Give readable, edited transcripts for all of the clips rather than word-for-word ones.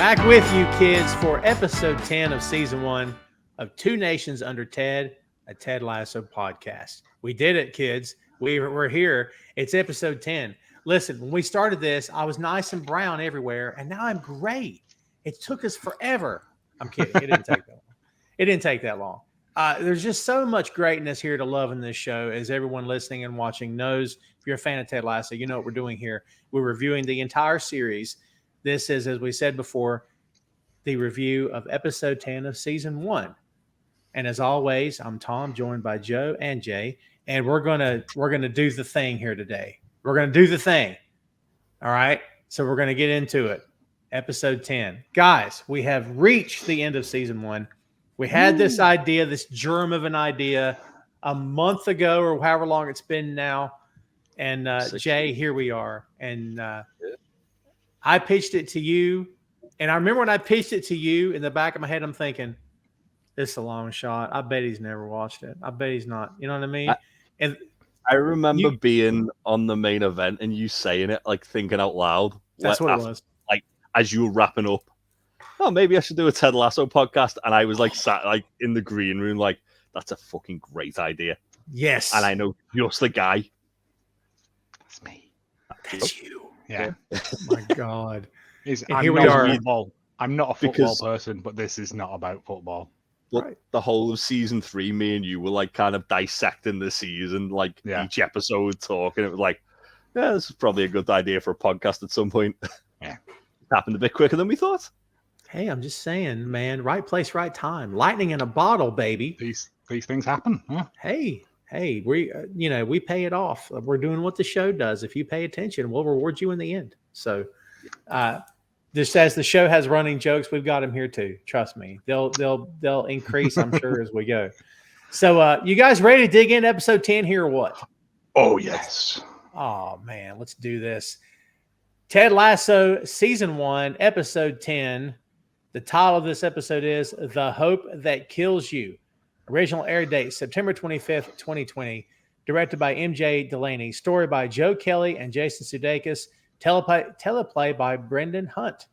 Back with you, kids, for episode 10 of season 1 of Two Nations Under Ted, a Ted Lasso podcast. We did it, kids. We're here. It's episode 10. Listen, when we started this, I was nice and brown everywhere, and now I'm gray. It took us forever. I'm kidding. It didn't take that long. It didn't take that long. There's just so much greatness here to love in this show, as everyone listening and watching knows. If you're a fan of Ted Lasso, you know what we're doing here. We're reviewing the entire series. This is, as we said before, the review of episode 10 of season 1. And as always, I'm Tom, joined by Joe and Jay, and we're gonna do the thing here today. We're gonna do the thing. All right. So we're gonna get into it. Episode 10. Guys, we have reached the end of season 1. We had this idea, this germ of an idea, a month ago or however long it's been now. And Jay, here we are. And I pitched it to you. And I remember when I pitched it to you, in the back of my head, I'm thinking, this is a long shot. I bet he's never watched it. I bet he's not. You know what I mean? And I remember being on the main event and you saying it, like thinking out loud. That's what it was. Like as you were wrapping up, oh, maybe I should do a Ted Lasso podcast. And I was like sat like in the green room, like, that's a fucking great idea. Yes. And I know just the guy. That's me. That's you. Yeah. Oh my God. Here we are. I'm not a football person, but this is not about football. But the whole of season 3, me and you were like kind of dissecting the season, like each episode talking. It was like, yeah, this is probably a good idea for a podcast at some point. Yeah. It happened a bit quicker than we thought. Hey, I'm just saying, man, right place, right time. Lightning in a bottle, baby. These things happen. Huh? Hey, we pay it off. We're doing what the show does. If you pay attention, we'll reward you in the end. So, just as the show has running jokes, we've got them here too. Trust me, they'll increase, I'm sure, as we go. So, you guys ready to dig into episode 10 here or what? Oh yes. Oh man, let's do this. Ted Lasso, season 1, episode 10. The title of this episode is The Hope That Kills You. Original air date, September 25th, 2020. Directed by MJ Delaney. Story by Joe Kelly and Jason Sudeikis. Teleplay by Brendan Hunt.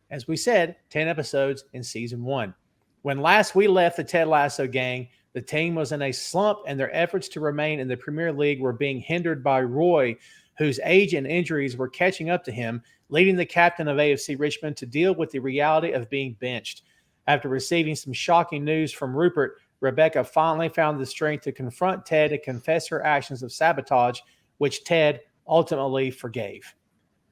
As we said, 10 episodes in season 1. When last we left the Ted Lasso gang, the team was in a slump and their efforts to remain in the Premier League were being hindered by Roy, whose age and injuries were catching up to him, leading the captain of AFC Richmond to deal with the reality of being benched. After receiving some shocking news from Rupert, Rebecca finally found the strength to confront Ted and confess her actions of sabotage, which Ted ultimately forgave.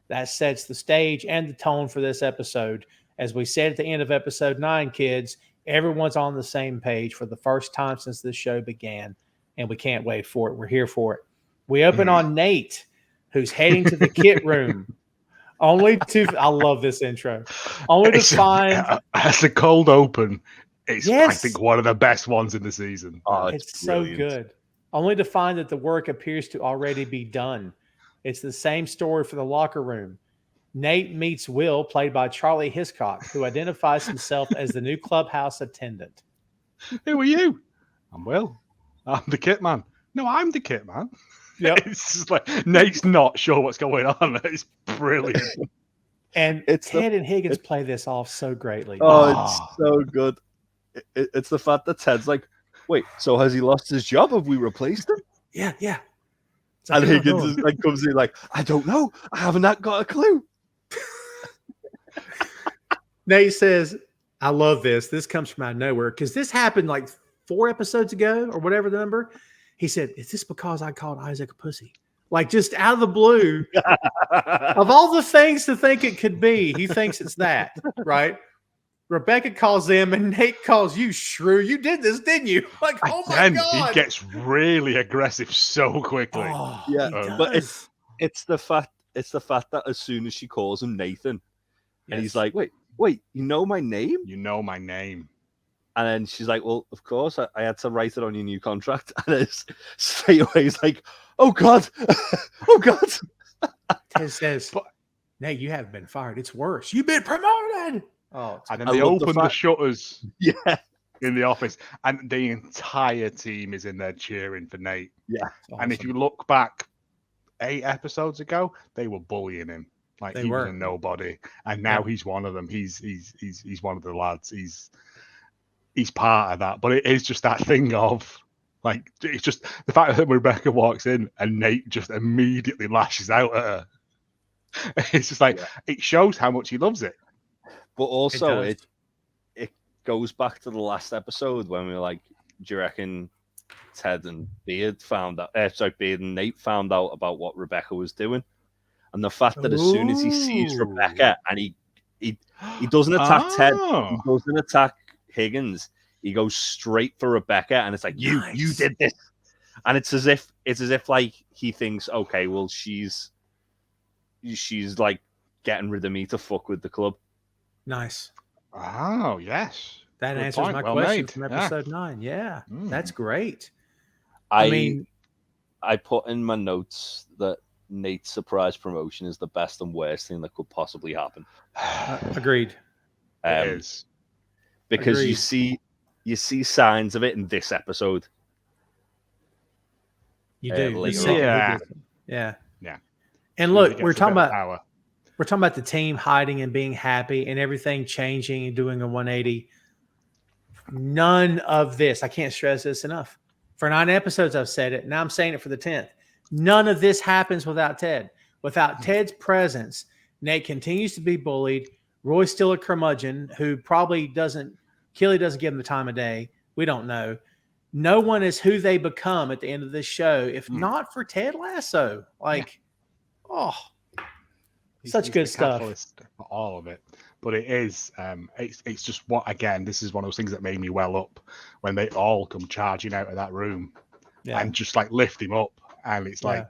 That sets the stage and the tone for this episode. As we said at the end of episode 9, kids, everyone's on the same page for the first time since this show began, and we can't wait for it. We're here for it. We open on Nate, who's heading to the kit room. I love this intro. As a cold open, it's I think one of the best ones in the season. Oh, it's so good. Only to find that the work appears to already be done. It's the same story for the locker room. Nate meets Will, played by Charlie Hiscock, who identifies himself as the new clubhouse attendant. Who are you? I'm Will. I'm the kit man. No, I'm the kit man. Yep. It's just like Nate's not sure what's going on. It's brilliant. And Ted and Higgins play this off so greatly. It's so good. It's the fact that Ted's like, wait, so has he lost his job? Have we replaced him? Yeah. And Higgins comes in like, I don't know. I haven't got a clue. Nate says, I love this. This comes from out of nowhere because this happened like 4 episodes ago or whatever the number. He said, is this because I called Isaac a pussy? Like just out of the blue. Of all the things to think it could be, he thinks it's that, right? Rebecca calls them and Nate calls you shrew. You did this, didn't you? Like, oh my God. He gets really aggressive so quickly. Oh, yeah, but it's the fact that as soon as she calls him Nathan, and he's like, wait, you know my name? You know my name. And then she's like, well, of course, I had to write it on your new contract. And it's straight away, he's like, oh, God. Oh, God. Ted says, Nate, you haven't been fired. It's worse. You've been promoted. Oh, and then they open the shutters in the office, and the entire team is in there cheering for Nate. Yeah. Awesome. And if you look back 8 episodes ago, they were bullying him. Like he was a nobody, and now he's one of them. He's one of the lads. He's part of that. But it is just that thing of like, it's just the fact that Rebecca walks in and Nate just immediately lashes out at her. It's just like it shows how much he loves it. But also it goes back to the last episode when we were like, do you reckon Ted and Beard Beard and Nate found out about what Rebecca was doing? And the fact that as soon as he sees Rebecca and he doesn't attack Ted, he doesn't attack Higgins, he goes straight for Rebecca, and it's like, you did this. And it's as if like he thinks, okay, well she's like getting rid of me to fuck with the club. Nice. Oh, yes. That Good answers point. my Well question made. from episode 9. Yeah, that's great. I mean, I put in my notes that Nate's surprise promotion is the best and worst thing that could possibly happen. Agreed. It is. Because Agreed. you see signs of it in this episode. You do. Yeah. Yeah. Yeah. And look, we're talking about power. We're talking about the team hiding and being happy and everything changing and doing a 180. None of this, I can't stress this enough. For 9 episodes, I've said it. Now I'm saying it for the 10th. None of this happens without Ted. Without Ted's presence, Nate continues to be bullied. Roy's still a curmudgeon who probably Kelly doesn't give him the time of day. We don't know. No one is who they become at the end of this show, if not for Ted Lasso. Such good stuff. For all of it, but it is. It's just what, again, this is one of those things that made me well up when they all come charging out of that room and just like lift him up, and it's like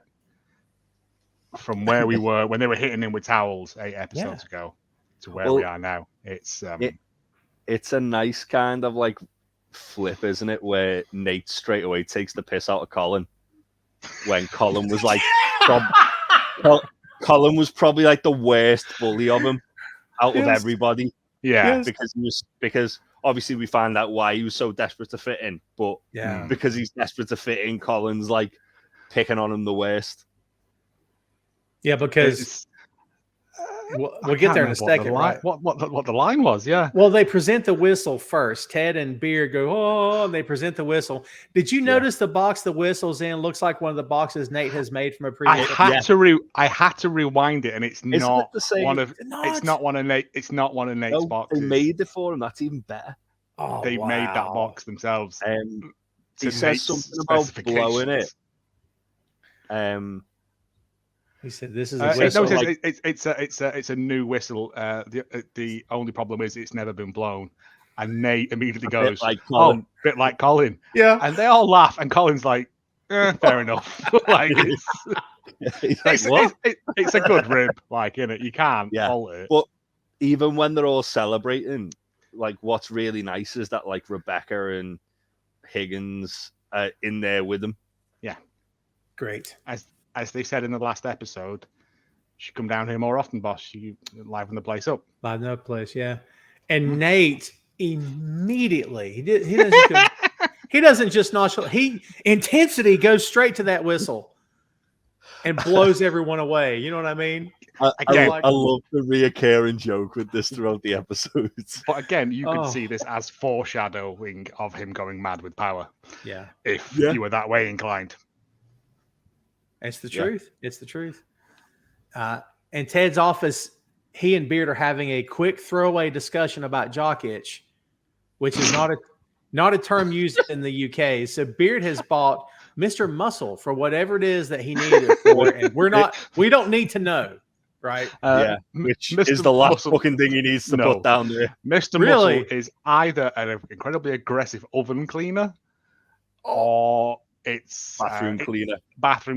from where we were when they were hitting him with towels 8 episodes ago to where we are now. It's a nice kind of like flip, isn't it? Where Nate straight away takes the piss out of Colin when Colin was like. Colin was probably like the worst bully of him out of everybody. Yeah. Because obviously we find out why he was so desperate to fit in. But because he's desperate to fit in, Colin's like picking on him the worst. Yeah, because we'll get there in a second, right? What the line was, yeah. Well, they present the whistle first. Ted and Beard go, and they present the whistle. Did you notice the box the whistle's in looks like one of the boxes Nate has made from a previous? I had to rewind it, and it's not one of Nate's boxes. They made it for him. That's even better. They made that box themselves. He says something about blowing it. He said, "This is a whistle." It's a new whistle. The only problem is it's never been blown. And Nate immediately goes, bit like Colin. Yeah. And they all laugh, and Colin's like, fair enough. Like it's a good rib, like, innit? You can't fault it. But even when they're all celebrating, like, what's really nice is that like Rebecca and Higgins are in there with them. Yeah. Great. As they said in the last episode, you should come down here more often, boss. You liven the place up. Liven the place, yeah. And Nate immediately he doesn't just nonchalant. Intensity goes straight to that whistle and blows everyone away. You know what I mean? I love the reoccurring joke with this throughout the episodes. But again, you could see this as foreshadowing of him going mad with power. Yeah. If you were that way inclined. It's the truth. It's the truth. In Ted's office, he and Beard are having a quick throwaway discussion about jock itch, which is not a term used in the UK. So Beard has bought Mr. Muscle for whatever it is that he needed it for, and we don't need to know, right? Which is the last fucking thing he needs to put down there. Mr. Muscle is either an incredibly aggressive oven cleaner or it's bathroom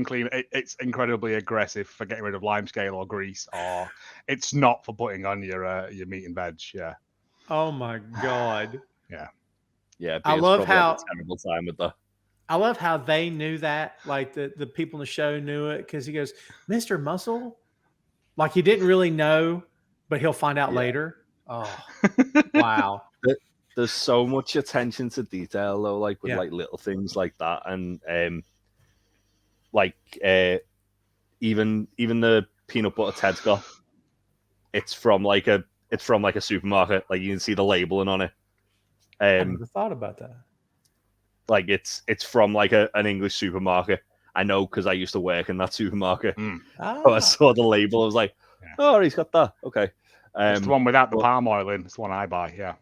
cleaner. It's incredibly aggressive for getting rid of limescale or grease, or it's not for putting on your meat and veg. Yeah. Oh my God. Yeah. I love how terrible time with that. I love how they knew that. Like the people in the show knew it because he goes, Mr. Muscle, like he didn't really know, but he'll find out later. Oh, wow. There's so much attention to detail though, like with like little things like that, and even the peanut butter Ted's got, it's from like a supermarket. Like you can see the labeling on it. I never thought about that. Like it's from like an English supermarket. I know because I used to work in that supermarket. So I saw the label. I was like, oh, he's got that. Okay. It's the one without the palm oil in. It's the one I buy. Yeah.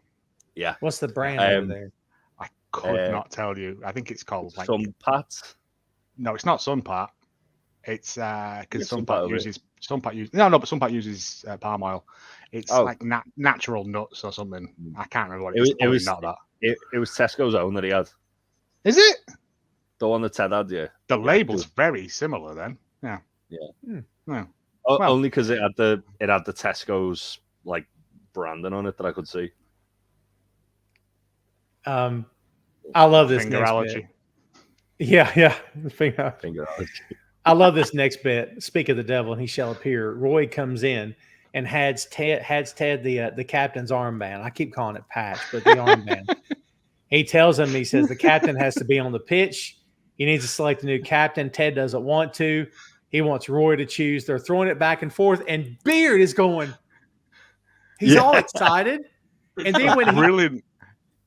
Yeah. What's the brand over there? I could not tell you. I think it's called like Sunpat. No, it's not Sunpat. It's because Sunpat uses but Sunpat uses palm oil. It's like natural nuts or something. I can't remember what it is. It was not that. It was Tesco's own that he had. Is it? The one that Ted had, yeah. The label's very similar then. Yeah. Yeah. Only because it had the Tesco's like branding on it that I could see. I love this finger next allergy. Bit. Yeah. Finger allergy. I love this next bit. Speak of the devil, and he shall appear. Roy comes in and hands Ted the captain's armband. I keep calling it patch, but the armband. He tells him, he says the captain has to be on the pitch. He needs to select a new captain. Ted doesn't want to. He wants Roy to choose. They're throwing it back and forth, and Beard is going. He's all excited. And then when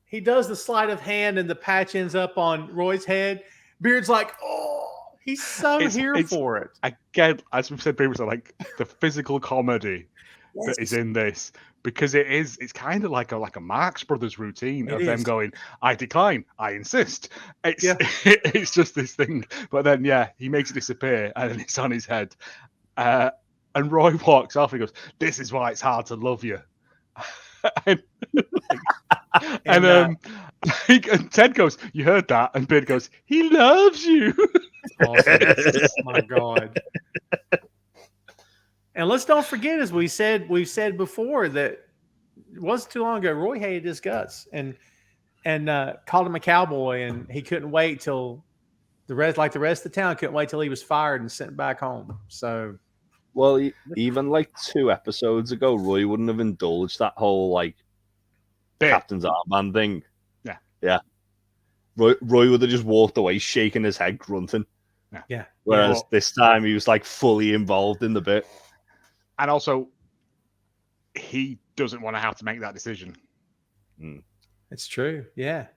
he does the sleight of hand and the patch ends up on Roy's head, Beard's like, oh, he's so here for it. Again, as we've said previously, like the physical comedy that is in this. Because it's kind of like a Marx Brothers routine of them going, I decline, I insist. It's just this thing. But then, he makes it disappear and then it's on his head. And Roy walks off and he goes, this is why it's hard to love you. and Ted goes, you heard that? And Beard goes, he loves you. Awesome. Oh, my God. And let's don't forget, as we've said before, that it wasn't too long ago, Roy hated his guts and called him a cowboy, and he couldn't wait till the rest of the town couldn't wait till he was fired and sent back home. So, well, even like 2 episodes ago, Roy wouldn't have indulged that whole like captain's armband thing. Yeah. Roy would have just walked away, shaking his head, grunting. Yeah. Whereas this time he was like fully involved in the bit. And also, he doesn't want to have to make that decision. It's true. Yeah.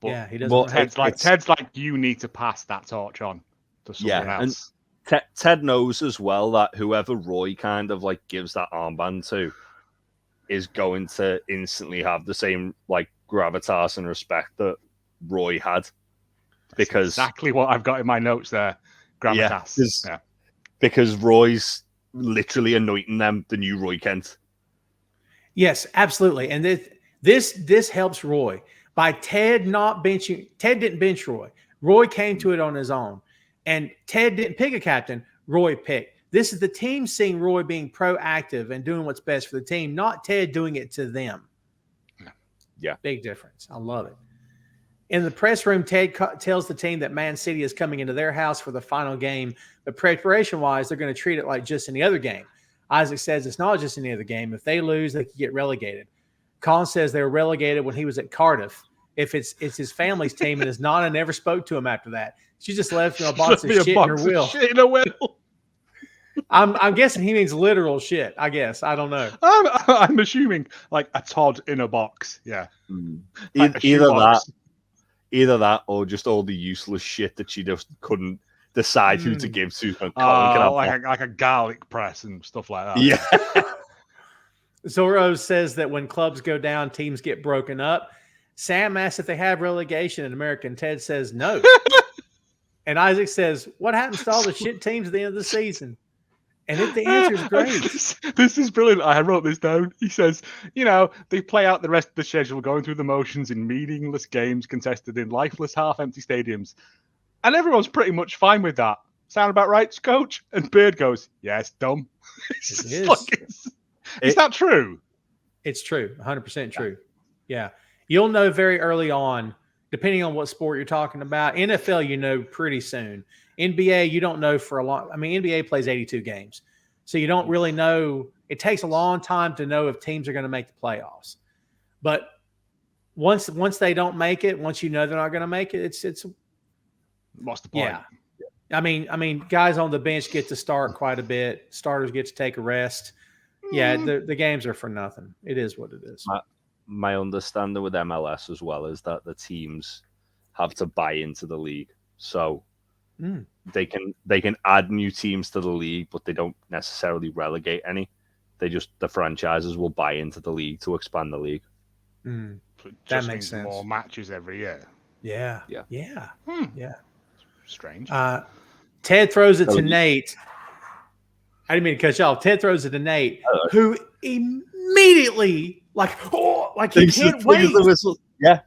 But, he doesn't. Ted's like, you need to pass that torch on to someone else. And Ted knows as well that whoever Roy kind of like gives that armband to is going to instantly have the same like gravitas and respect that Roy had. Because that's exactly what I've got in my notes there. Gravitas. Because Roy's literally anointing them the new Roy Kent. Yes, absolutely. And this helps Roy by Ted not benching. Ted didn't bench Roy. Roy came to it on his own. And Ted didn't pick a captain. Roy picked. This is the team seeing Roy being proactive and doing what's best for the team, not Ted doing it to them. Yeah. Big difference. I love it. In the press room, Ted tells the team that Man City is coming into their house for the final game, but preparation-wise, they're going to treat it like just any other game. Isaac says it's not just any other game. If they lose, they could get relegated. Colin says they were relegated when he was at Cardiff. If it's his family's team, and his Nana never spoke to him after that. She just left him a box of shit in her will. I'm guessing he means literal shit. I guess. I don't know. I'm assuming like a Todd in a box. Yeah. Like Either that or just all the useless shit that she just couldn't decide who to give to. Like a garlic press and stuff like that. Yeah. Zorro says that when clubs go down, teams get broken up. Sam asks if they have relegation in America, and Ted says no. And Isaac says, what happens to all the shit teams at the end of the season? And the answer is great. This is brilliant. I wrote this down. He says, they play out the rest of the schedule going through the motions in meaningless games contested in lifeless, half-empty stadiums. And everyone's pretty much fine with that. Sound about right, Coach? And Beard goes, yeah, it's dumb. Is that true? It's true. 100% true. Yeah. You'll know very early on, depending on what sport you're talking about. NFL, pretty soon. NBA, you don't know for a long. I mean, NBA plays 82 games, so you don't really know. It takes a long time to know if teams are going to make the playoffs. But once they don't make it, once you know they're not going to make it, it's. What's the point? Yeah. I mean, guys on the bench get to start quite a bit. Starters get to take a rest. Yeah, the games are for nothing. It is what it is. My understanding with MLS as well is that the teams have to buy into the league, so they can add new teams to the league, but they don't necessarily relegate any. The franchises will buy into the league to expand the league. That makes sense. More matches every year. Yeah. Strange. Ted throws it to Nate. I didn't mean to cut you off. Ted throws it to Nate, who immediately he can't wait. Yeah.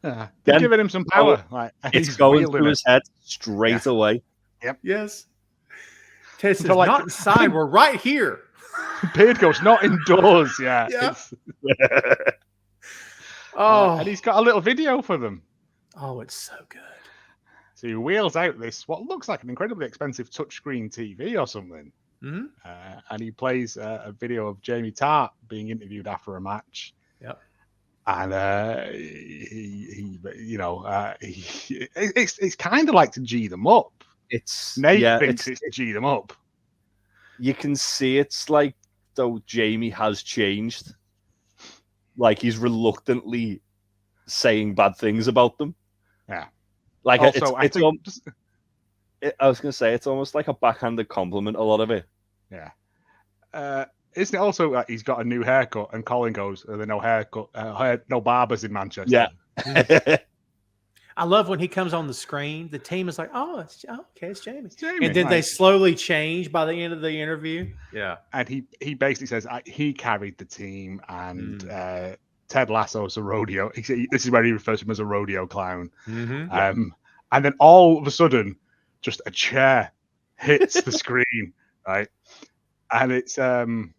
They're giving him some power. It's going through his head straight away. Yep. Yes. Ted says, not inside. We're right here. Beard goes, not indoors. Yeah. And he's got a little video for them. Oh, it's so good. So he wheels out this, what looks like an incredibly expensive touchscreen TV or something. And he plays a video of Jamie Tartt being interviewed after a match. Yep. And it's kind of like to G them up. Nate thinks it's to G them up. You can see it's like though Jamie has changed. Like he's reluctantly saying bad things about them. Yeah. Like also, I was going to say it's almost like a backhanded compliment. A lot of it. Yeah. Isn't it also he's got a new haircut and Colin goes, "Are there no haircut, no barbers in Manchester?" Yeah. I love when he comes on the screen. The team is like, "Oh, it's Jamie." It's Jamie. And then they slowly change by the end of the interview. Yeah. And he basically says he carried the team, and Ted Lasso's a rodeo. This is where he refers to him as a rodeo clown. And then all of a sudden, just a chair hits the screen, right? And it's you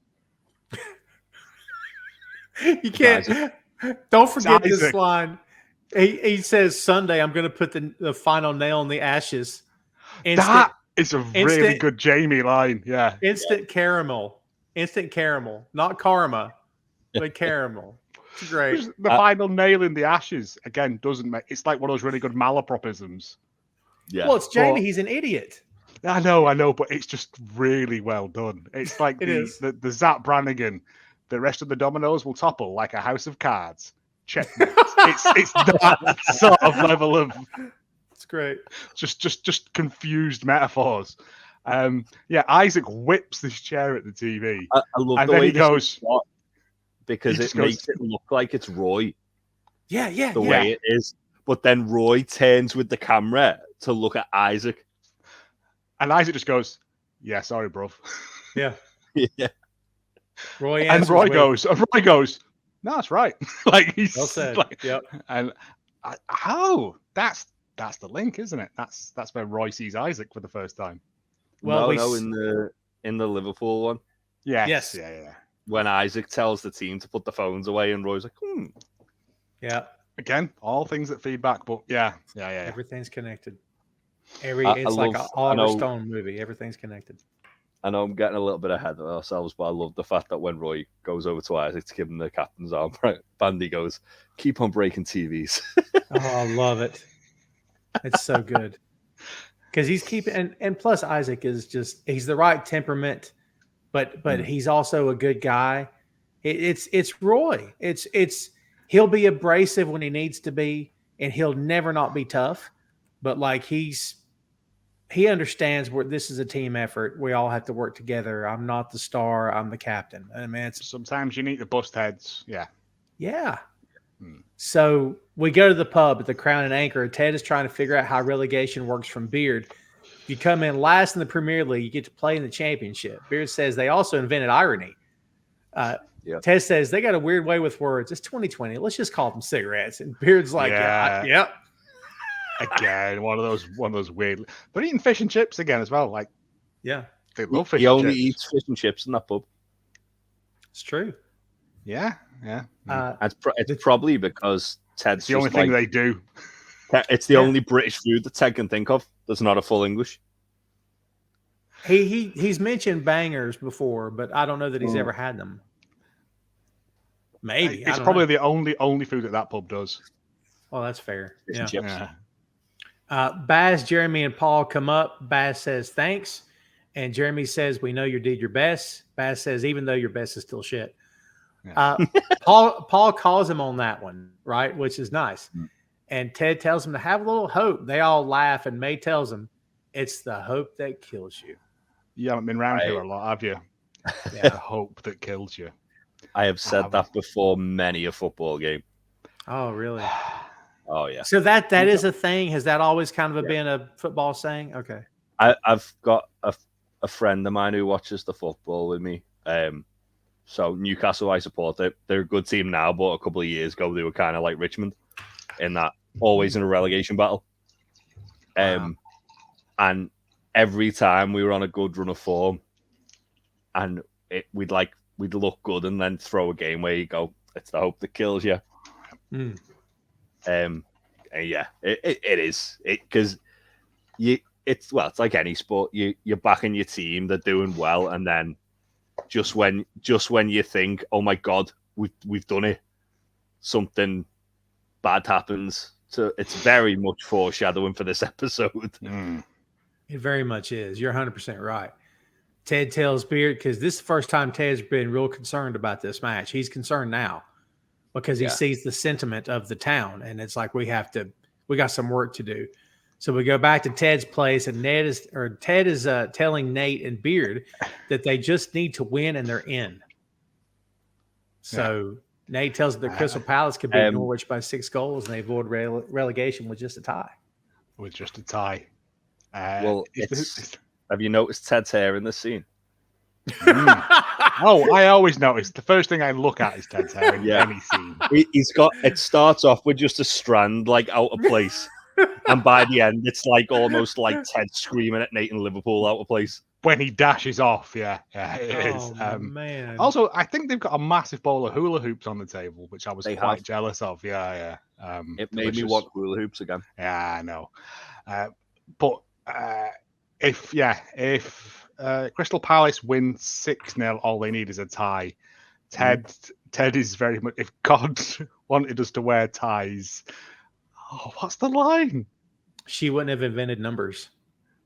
can't. Don't forget this line. He says, "Sunday, I'm going to put the final nail in the ashes." That is a really good Jamie line. Yeah. Instant caramel, not karma, but caramel. It's great. The final nail in the ashes again doesn't make. It's like one of those really good malapropisms. Yeah. Well, it's Jamie. He's an idiot. I know, but it's just really well done. It's like the Zap Brannigan. The rest of the dominoes will topple like a house of cards. Checkmate. it's that sort of level of. It's great. Just confused metaphors. Isaac whips this chair at the TV. I love and the then way he goes because it makes it look like it's Roy. Yeah. The way it is, but then Roy turns with the camera to look at Isaac. And Isaac just goes, "Yeah, sorry, bruv." Yeah. Roy goes, "No, that's right." Like he's well said. Yep. And that's the link, isn't it? That's where Roy sees Isaac for the first time. Well, in the Liverpool one. Yes. Yeah. When Isaac tells the team to put the phones away, and Roy's like, Yeah. Again, all things that feedback, but yeah. Everything's connected. It's like an Oliver Stone movie. Everything's connected. I know I'm getting a little bit ahead of ourselves, but I love the fact that when Roy goes over to Isaac to give him the captain's arm, Bandy goes, "Keep on breaking TVs." Oh, I love it. It's so good. Because he's keeping, and plus Isaac is he's the right temperament, but he's also a good guy. It's Roy. He'll be abrasive when he needs to be, and he'll never not be tough. But like he understands where this is a team effort. We all have to work together. I'm not the star. I'm the captain. I mean, sometimes you need to bust heads. Yeah. Yeah. So we go to the pub at the Crown and Anchor. Ted is trying to figure out how relegation works from Beard. If you come in last in the Premier League, you get to play in the Championship. Beard says they also invented irony. Ted says they got a weird way with words. It's 2020. Let's just call them cigarettes. And Beard's like, yep. Again, one of those weird. They're eating fish and chips again as well. Like, yeah, they love fish. He only chips. eats fish and chips in that pub. It's true. Yeah. It's probably because Ted's the only thing they do. It's the only British food that Ted can think of that's not a full English. He's mentioned bangers before, but I don't know that he's ever had them. Maybe it's probably the only food that pub does. Oh, that's fair. Fish and chips. Baz, Jeremy, and Paul come up. Baz says thanks, And Jeremy says, "We know you did your best." Bass says, "Even though your best is still shit." Yeah. Paul calls him on that one, right? Which is nice. And Ted tells him to have a little hope. They all laugh, and May tells him, "It's the hope that kills you." You haven't been around here a lot, have you? Yeah. The hope that kills you. I have said that before many a football game. Oh, really? Oh, yeah. So that is a thing? Has that always kind of been a football saying? Okay. I've got a friend of mine who watches the football with me. So Newcastle, I support. They're a good team now, but a couple of years ago, they were kind of like Richmond in that always in a relegation battle. Wow. And every time we were on a good run of form, and we'd look good and then throw a game where you go, it's the hope that kills you. Mm. Yeah, it is. Because it's like any sport. You're backing your team, they're doing well, and then just when you think, oh my God, we've done it, something bad happens. So it's very much foreshadowing for this episode. It very much is. You're 100% right. Ted tells Beard, because this is the first time Ted's been real concerned about this match. He's concerned now because he sees the sentiment of the town, and it's like we got some work to do. So we go back to Ted's place, and Ted is telling Nate and Beard that they just need to win and they're in. So Nate tells them that Crystal Palace could beat Norwich by 6 goals, and they avoid relegation with just a tie. Well, have you noticed Ted's hair in this scene? Oh, I always notice. The first thing I look at is Ted's hair in any scene. It starts off with just a strand like out of place. And by the end, it's like almost like Ted screaming at Nate in Liverpool out of place. When he dashes off, it is. Man. Also, I think they've got a massive bowl of hula hoops on the table, which I was quite jealous of. It made me want hula hoops again. Yeah, I know. But if Crystal Palace wins 6-0, all they need is a tie. Ted is very much, if God wanted us to wear ties, what's the line? She wouldn't have invented numbers.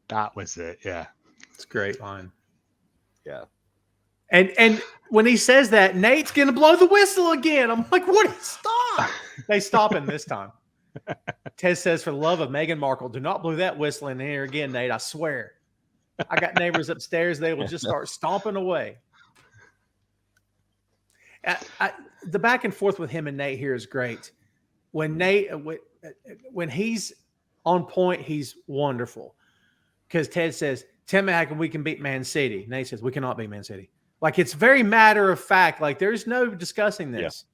That was it, yeah. It's a great line. Yeah. And when he says that, Nate's going to blow the whistle again. I'm like, what? Stop. They stop him this time. Ted says, for the love of Meghan Markle, do not blow that whistle in here again, Nate. I swear. I got neighbors upstairs. They will just start stomping away. The back and forth with him and Nate here is great. When he's on point, he's wonderful. Because Ted says, tell me how we can beat Man City. Nate says, we cannot beat Man City. Like, it's very matter of fact. Like, there's no discussing this.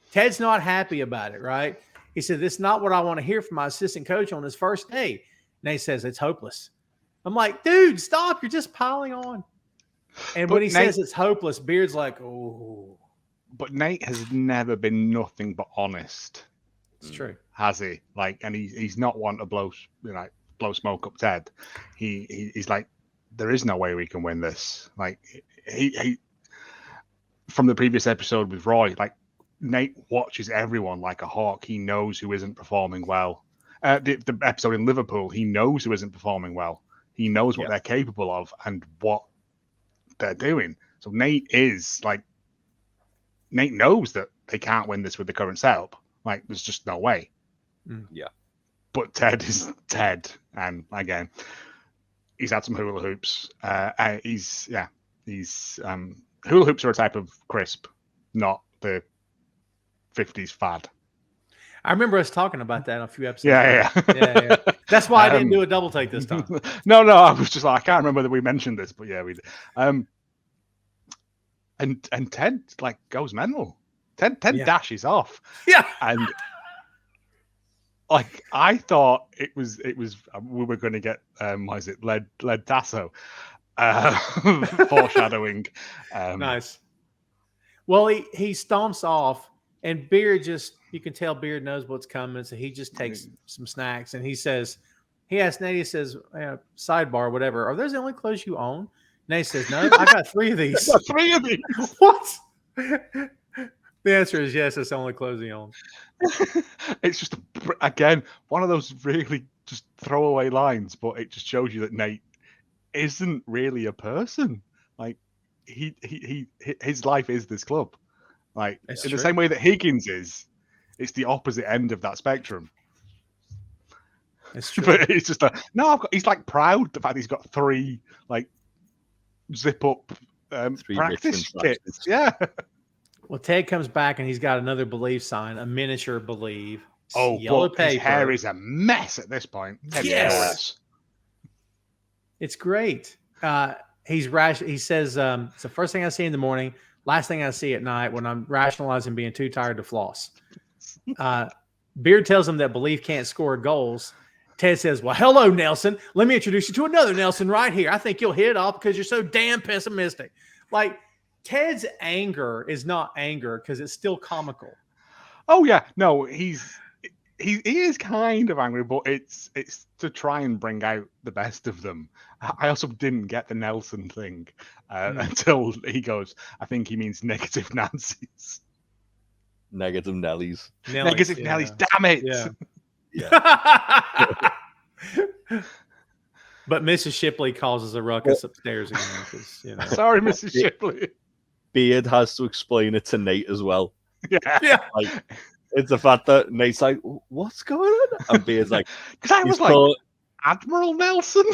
Yeah. Ted's not happy about it, right? He said, this is not what I want to hear from my assistant coach on his first day. Nate says, it's hopeless. I'm like, dude, stop. You're just piling on. And when he says it's hopeless, Beard's like, oh. But Nate has never been nothing but honest. It's true. Has he? Like, and he's not one to blow smoke up Ted. He's like, there is no way we can win this. Like, he from the previous episode with Roy, like, Nate watches everyone like a hawk. He knows who isn't performing well. The episode in Liverpool, he knows who isn't performing well. He knows what they're capable of and what they're doing. So Nate knows that they can't win this with the current setup. Like, there's just no way. Yeah. But Ted is Ted. And again, he's had some hula hoops. Hula hoops are a type of crisp, not the 50s fad. I remember us talking about that on a few episodes. Yeah. That's why I didn't do a double take this time. No, I was just like, I can't remember that we mentioned this, but yeah, we did. And Ted like goes mental. Ted dashes off. Yeah. And like, I thought it was we were going to get lead tasso foreshadowing. Nice. Well, he stomps off, and Beard you can tell Beard knows what's coming, so he just takes some snacks, and he asks Nate, he says, sidebar, whatever, are those the only clothes you own? Nate says, no, I got 3 of these. What? The answer is yes, it's the only clothes he owns. It's just, again, one of those really just throwaway lines, but it just shows you that Nate isn't really a person. Like his life is this club. Like That's in true. the same way that Higgins is, it's the opposite end of that spectrum. It's true. But it's just he's like proud the fact he's got 3 like zip up 3 practice Richmond kits. Yeah. Well, Ted comes back and he's got another Believe sign, a miniature Believe. Oh, yellow but paper. his hair is a mess at this point. Yes. It's great. He's rash. He says it's the first thing I see in the morning, last thing I see at night when I'm rationalizing being too tired to floss. Beard tells him that Believe can't score goals. Ted says, well, hello, Nelson. Let me introduce you to another Nelson right here. I think you'll hit it off because you're so damn pessimistic. Like, Ted's anger is not anger because it's still comical. Oh, yeah. No, he is kind of angry, but it's to try and bring out the best of them. I also didn't get the Nelson thing until he goes, I think he means negative Nancy's. Negative Nellies. Negative Nellies, damn it. Yeah. Yeah. But Mrs. Shipley causes a ruckus upstairs again. Sorry, Mrs. Shipley. Beard has to explain it to Nate as well. Yeah. Like, it's the fact that Nate's like, what's going on? And Beard's like, because I was like, Admiral Nelson?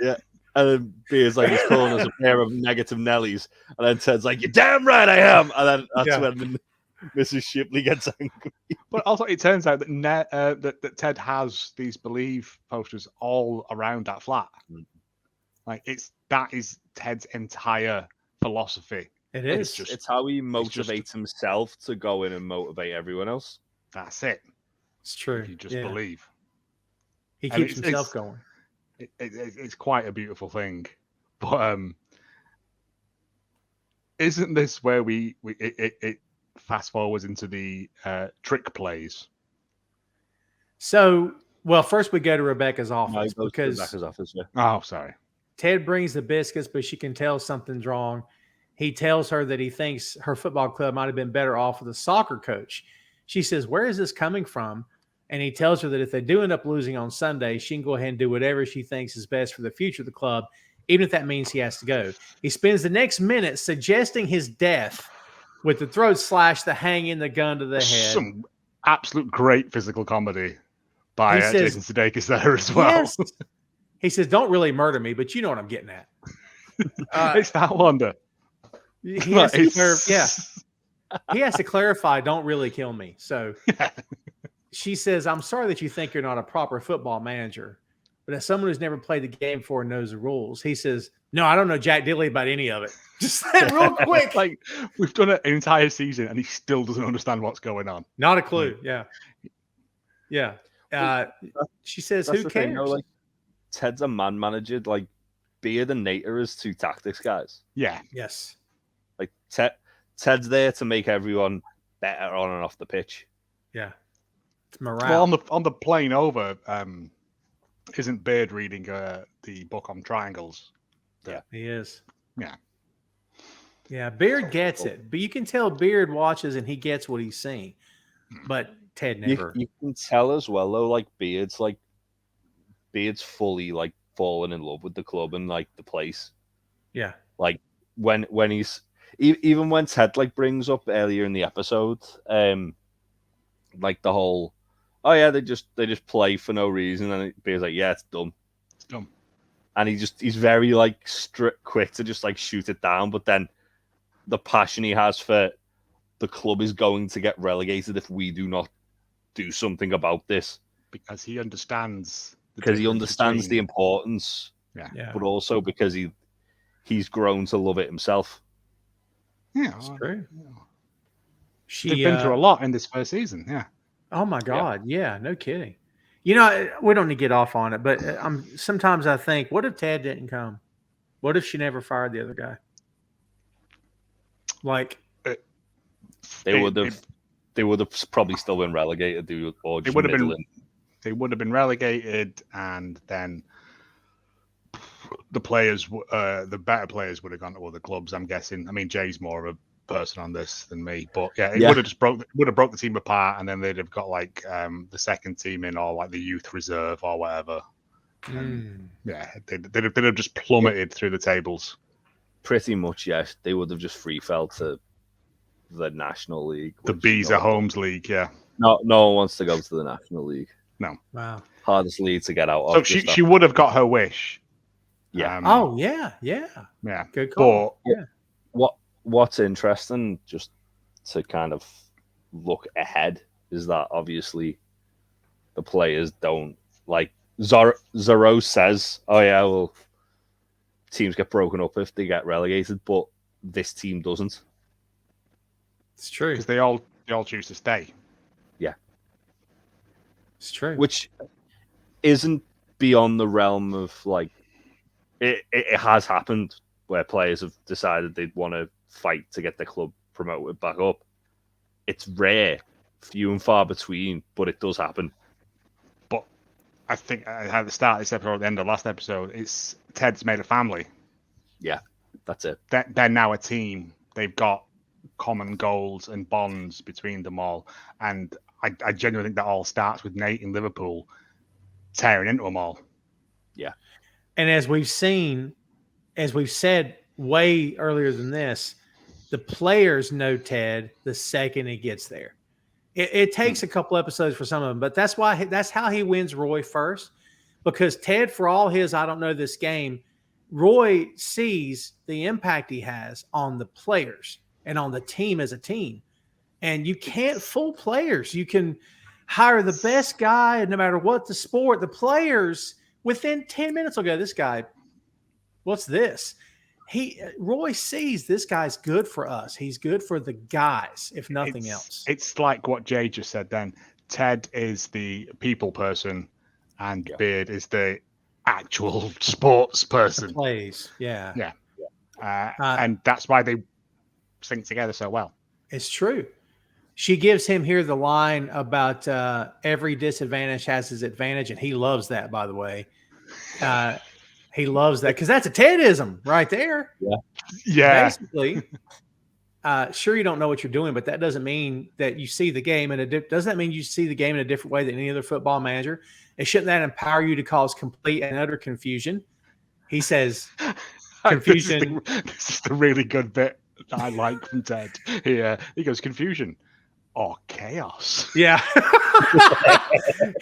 Yeah. And then Beard's like, he's calling us a pair of negative Nellies. And then Ted's like, you're damn right I am. And then that's when Mrs. Shipley gets angry. But also, it turns out that that Ted has these Believe posters all around that flat. Like that is Ted's entire philosophy. It is. It's how he motivates himself to go in and motivate everyone else. That's it. It's true. You just believe. He keeps himself going. It's quite a beautiful thing, but isn't this where it fast forwards into the trick plays? So, well, first we go to Rebecca's office because Rebecca's office. Yeah. Oh, sorry. Ted brings the biscuits, but she can tell something's wrong. He tells her that he thinks her football club might have been better off with a soccer coach. She says, where is this coming from? And he tells her that if they do end up losing on Sunday, she can go ahead and do whatever she thinks is best for the future of the club, even if that means he has to go. He spends the next minute suggesting his death with the throat slash, the hanging, the gun to the head. Some absolute great physical comedy by Jason Sudeikis there as well. Yes. He says, don't really murder me, but you know what I'm getting at. It's that wonder. He has to clarify, don't really kill me. So she says, I'm sorry that you think you're not a proper football manager, but as someone who's never played the game before and knows the rules, he says, no, I don't know Jack Diddley about any of it. Just real quick. Like, we've done an entire season and he still doesn't understand what's going on. Not a clue. Yeah. Yeah. She says, who cares? Thing, like, Ted's a man manager. Like, Beard and Nate are his 2 tactics guys. Yeah. Yes. Like, Ted's there to make everyone better on and off the pitch. Yeah. It's morale. Well, on the plane over, isn't Beard reading the book on triangles? Yeah. He is. Yeah. Yeah, Beard gets it. But you can tell Beard watches and he gets what he's seeing. But Ted never. You can tell as well, though, like, Beard's fully, like, fallen in love with the club and, like, the place. Yeah. Like, when he's... Even when Ted, like, brings up earlier in the episode, like, the whole... Oh, yeah, they just play for no reason. And Beard's like, yeah, it's dumb. It's dumb. And he's very, like, quick to just, like, shoot it down. But then the passion he has for the club is going to get relegated if we do not do something about this. Because he understands. Because he understands the importance. Yeah. But also because he's grown to love it himself. Yeah. That's true. They've been through a lot in this first season. Yeah. Oh, my God. Yeah, no kidding. You know, we don't need to get off on it, but sometimes I think, what if Ted didn't come? What if she never fired the other guy? Like, they would have probably still been relegated. They would have been relegated, and then the players, the better players, would have gone to other clubs. I'm guessing. I mean, Jay's more of a person on this than me, but it would have just broke the team apart, and then they'd have got like the second team in, or like the youth reserve or whatever, Yeah, they'd have just plummeted through the tables. Pretty much, yes. They would have just free fell to the National League. The Beezer Holmes League, yeah. No one wants to go to the National League. No. Wow. Hardest league to get out so of. So she would have got her wish. Yeah. Yeah. Good call. But what's interesting, just to kind of look ahead, is that obviously the players don't like. Zorro says, "Oh yeah, well, teams get broken up if they get relegated," but this team doesn't. It's true because they all choose to stay. Yeah, it's true. Which isn't beyond the realm of like it has happened where players have decided they'd want to fight to get their club promoted back up. It's rare, few and far between, but it does happen. But I think at the start of this episode, at the end of the last episode, it's Ted's made a family. Yeah, that's it. They're now a team. They've got common goals and bonds between them all. And I genuinely think that all starts with Nate in Liverpool tearing into them all. Yeah. And as we've said way earlier than this, the players know Ted the second he gets there. It takes a couple episodes for some of them, but that's how he wins Roy first. Because Ted, for all his I don't know this game, Roy sees the impact he has on the players and on the team as a team. And you can't fool players. You can hire the best guy, no matter what the sport. The players, within 10 minutes will go, this guy, what's this? Roy sees this guy's good for us. He's good for the guys, if nothing else. It's like what Jay just said then. Ted is the people person and Beard is the actual sports person. The plays, yeah. And that's why they sync together so well. It's true. She gives him here the line about every disadvantage has its advantage, and he loves that, by the way. He loves that because that's a Tedism right there. Yeah. Basically, sure, you don't know what you're doing, but that doesn't mean that you see the game doesn't that mean you see the game in a different way than any other football manager? And shouldn't that empower you to cause complete and utter confusion? He says, confusion. This is the really good bit that I like from Ted. He goes, confusion or chaos. Yeah.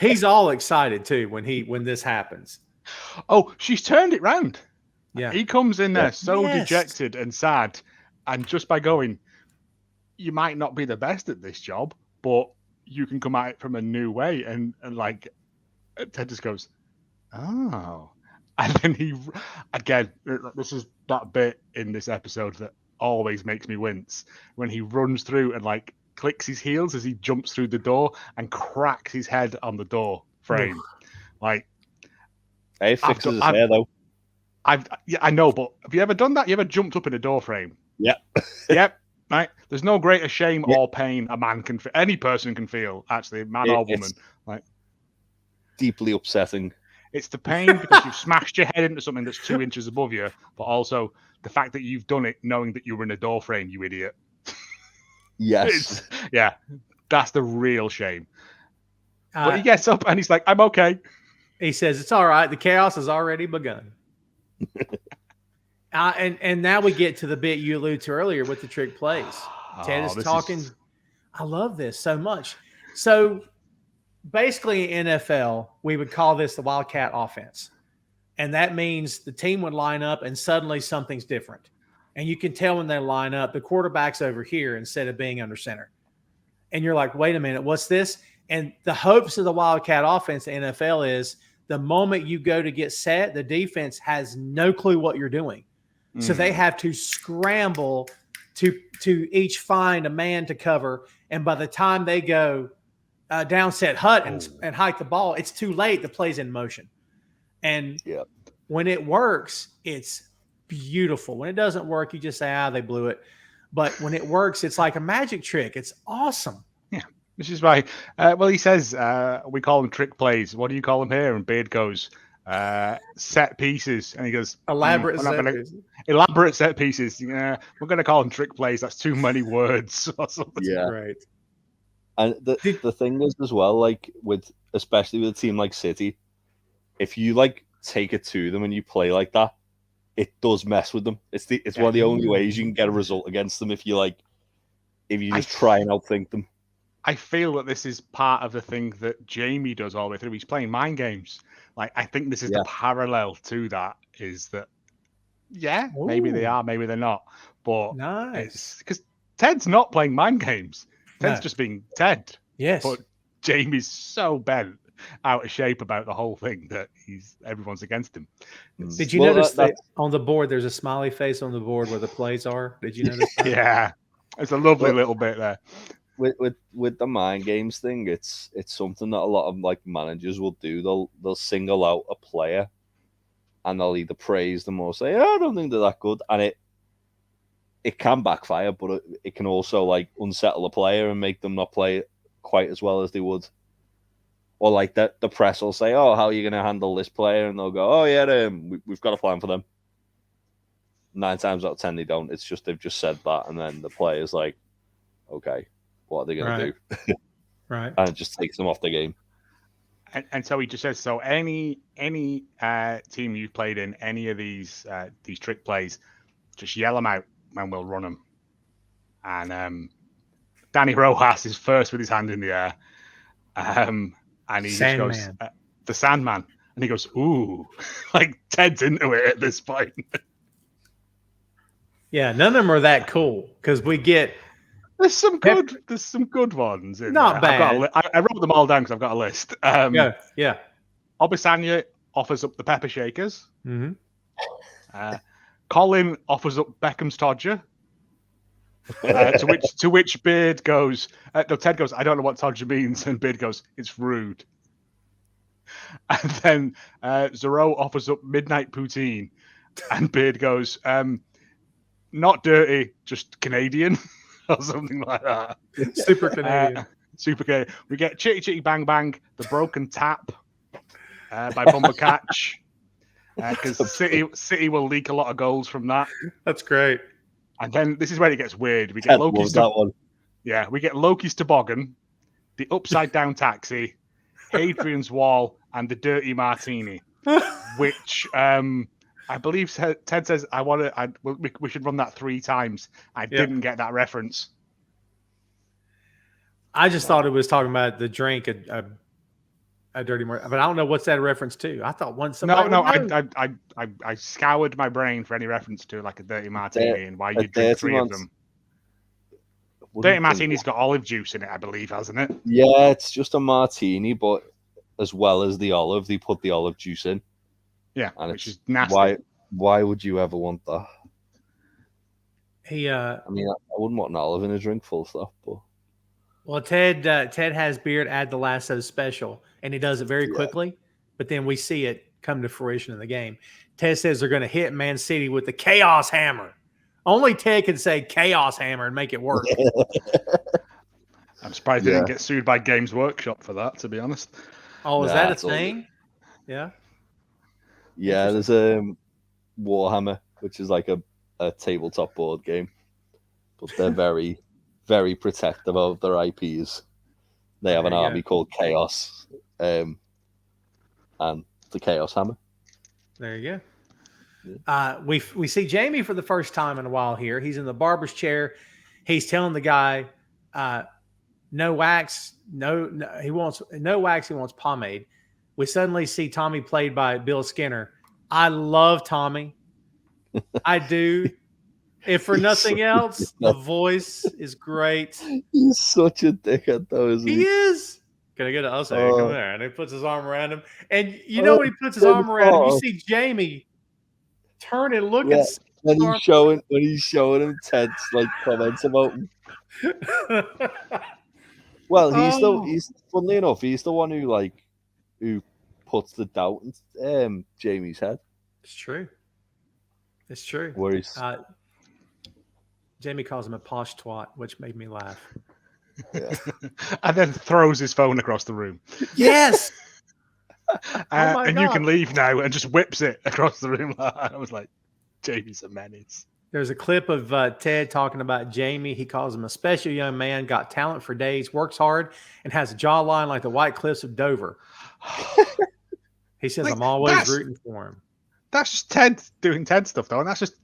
He's all excited too when this happens. Oh, she's turned it round. Yeah. He comes in there dejected and sad. And just by going, you might not be the best at this job, but you can come at it from a new way. And like, Ted just goes, oh. And then this is that bit in this episode that always makes me wince when he runs through and like clicks his heels as he jumps through the door and cracks his head on the door frame. Like, he fixes his hair though. I know, but have you ever done that? You ever jumped up in a door frame? Yeah. Yep. Right. There's no greater shame or pain a man can feel. Any person can feel, actually, man or woman. Like, deeply upsetting. It's the pain because you've smashed your head into something that's 2 inches above you, but also the fact that you've done it knowing that you were in a door frame, you idiot. Yes. That's the real shame. But he gets up and he's like, I'm okay. He says, it's all right. The chaos has already begun. And now we get to the bit you alluded to earlier with the trick plays. Ted is talking. I love this so much. So basically in NFL, we would call this the Wildcat offense. And that means the team would line up and suddenly something's different. And you can tell when they line up, the quarterback's over here instead of being under center. And you're like, wait a minute, what's this? And the hopes of the Wildcat offense in the NFL is the moment you go to get set, the defense has no clue what you're doing. So they have to scramble to each find a man to cover. And by the time they go down set hut and hike the ball, it's too late. The play's in motion. And when it works, it's beautiful. When it doesn't work, you just say, they blew it. But when it works, it's like a magic trick. It's awesome. Yeah. This is why, he says, we call them trick plays. What do you call them here? And Beard goes, set pieces. And he goes, elaborate set pieces. Elaborate set pieces. Yeah, we're going to call them trick plays. That's too many words or something. Yeah. Right. And the thing is as well, like especially with a team like City, if you like take it to them and you play like that, it does mess with them. It's one of the only ways you can get a result against them if you just try and outthink them. I feel that this is part of the thing that Jamie does all the way through. He's playing mind games. Like, I think this is the parallel to that, is that, maybe they are, maybe they're not. But nice. Because Ted's not playing mind games. Ted's just being Ted. Yes. But Jamie's so bent out of shape about the whole thing that everyone's against him. Did you notice that on the board, there's a smiley face on the board where the plays are? Did you notice that? Yeah. It's a lovely little bit there. With the mind games thing, it's something that a lot of managers will do. They'll single out a player, and they'll either praise them or say, "Oh, I don't think they're that good," and it can backfire, but it can also unsettle a player and make them not play quite as well as they would. Or the press will say, "Oh, how are you going to handle this player?" And they'll go, "Oh yeah, we've got a plan for them." 9 times out of 10 they don't. It's just they've just said that, and then the player's like, "Okay, what are they going to do?" Right. And it just takes them off the game. And so he just says, so any team you've played in, any of these trick plays, just yell them out and we'll run them. And Danny Rojas is first with his hand in the air. And he just goes, the Sandman. And he goes, ooh, Ted's into it at this point. Yeah, none of them are that cool because we get. There's some good ones. Not bad. I wrote them all down because I've got a list. Yeah. Obisanya offers up the pepper shakers. Mm-hmm. Colin offers up Beckham's Todger. To which Beard goes, Ted goes, I don't know what Todger means, and Beard goes, it's rude. And then Zero offers up Midnight Poutine, and Beard goes, not dirty, just Canadian, or something like that. Super Canadian. Super Canadian. We get Chitty Chitty Bang Bang, The Broken Tap by Bumper Catch, because City will leak a lot of goals from that. That's great. And then this is where it gets weird. We get Loki's Toboggan, the Upside Down Taxi, Hadrian's Wall, and the Dirty Martini, which I believe Ted says we should run that 3 times. I didn't get that reference. I just thought it was talking about the drink, a dirty martini, but I don't know what's that a reference to. I thought I scoured my brain for any reference to a dirty martini and why you drink 3 of them. Dirty martini's got olive juice in it, I believe, hasn't it? Yeah, it's just a martini, but as well as the olive, they put the olive juice in. Yeah, which is nasty. Why would you ever want that? I wouldn't want an olive in a drink, full stop. But well, Ted has Beard add the Lasso special, and he does it very quickly. But then we see it come to fruition in the game. Ted says they're going to hit Man City with the Chaos Hammer. Only Ted can say Chaos Hammer and make it work. I'm surprised they didn't get sued by Games Workshop for that, to be honest. Oh, is that a thing? Yeah. Yeah, there's Warhammer, which is like a tabletop board game, but they're very, very protective of their IPs. They have an army called Chaos, and the Chaos Hammer. There you go. We see Jamie for the first time in a while here. He's in the barber's chair. He's telling the guy, no wax, he wants no wax. He wants pomade. We suddenly see Tommy played by Bill Skinner. I love Tommy. I do. If for nothing else, the voice is great. He's such a dickhead, though, isn't he? He is. Can I get it? I'll say, come there. And he puts his arm around him. And you know when he puts his arm around him, you see Jamie turn and look at when he's showing him Ted's comments about him. Well, he's funnily enough, he's the one who puts the doubt in Jamie's head. It's true. It's true. Where he's Jamie calls him a posh twat, which made me laugh. Yeah. And then throws his phone across the room. Yes. And you can leave now, and just whips it across the room. I was like, Jamie's a menace. There's a clip of Ted talking about Jamie. He calls him a special young man, got talent for days, works hard, and has a jawline like the White Cliffs of Dover. He says, I'm always rooting for him. That's just Ted doing Ted stuff, though. And that's just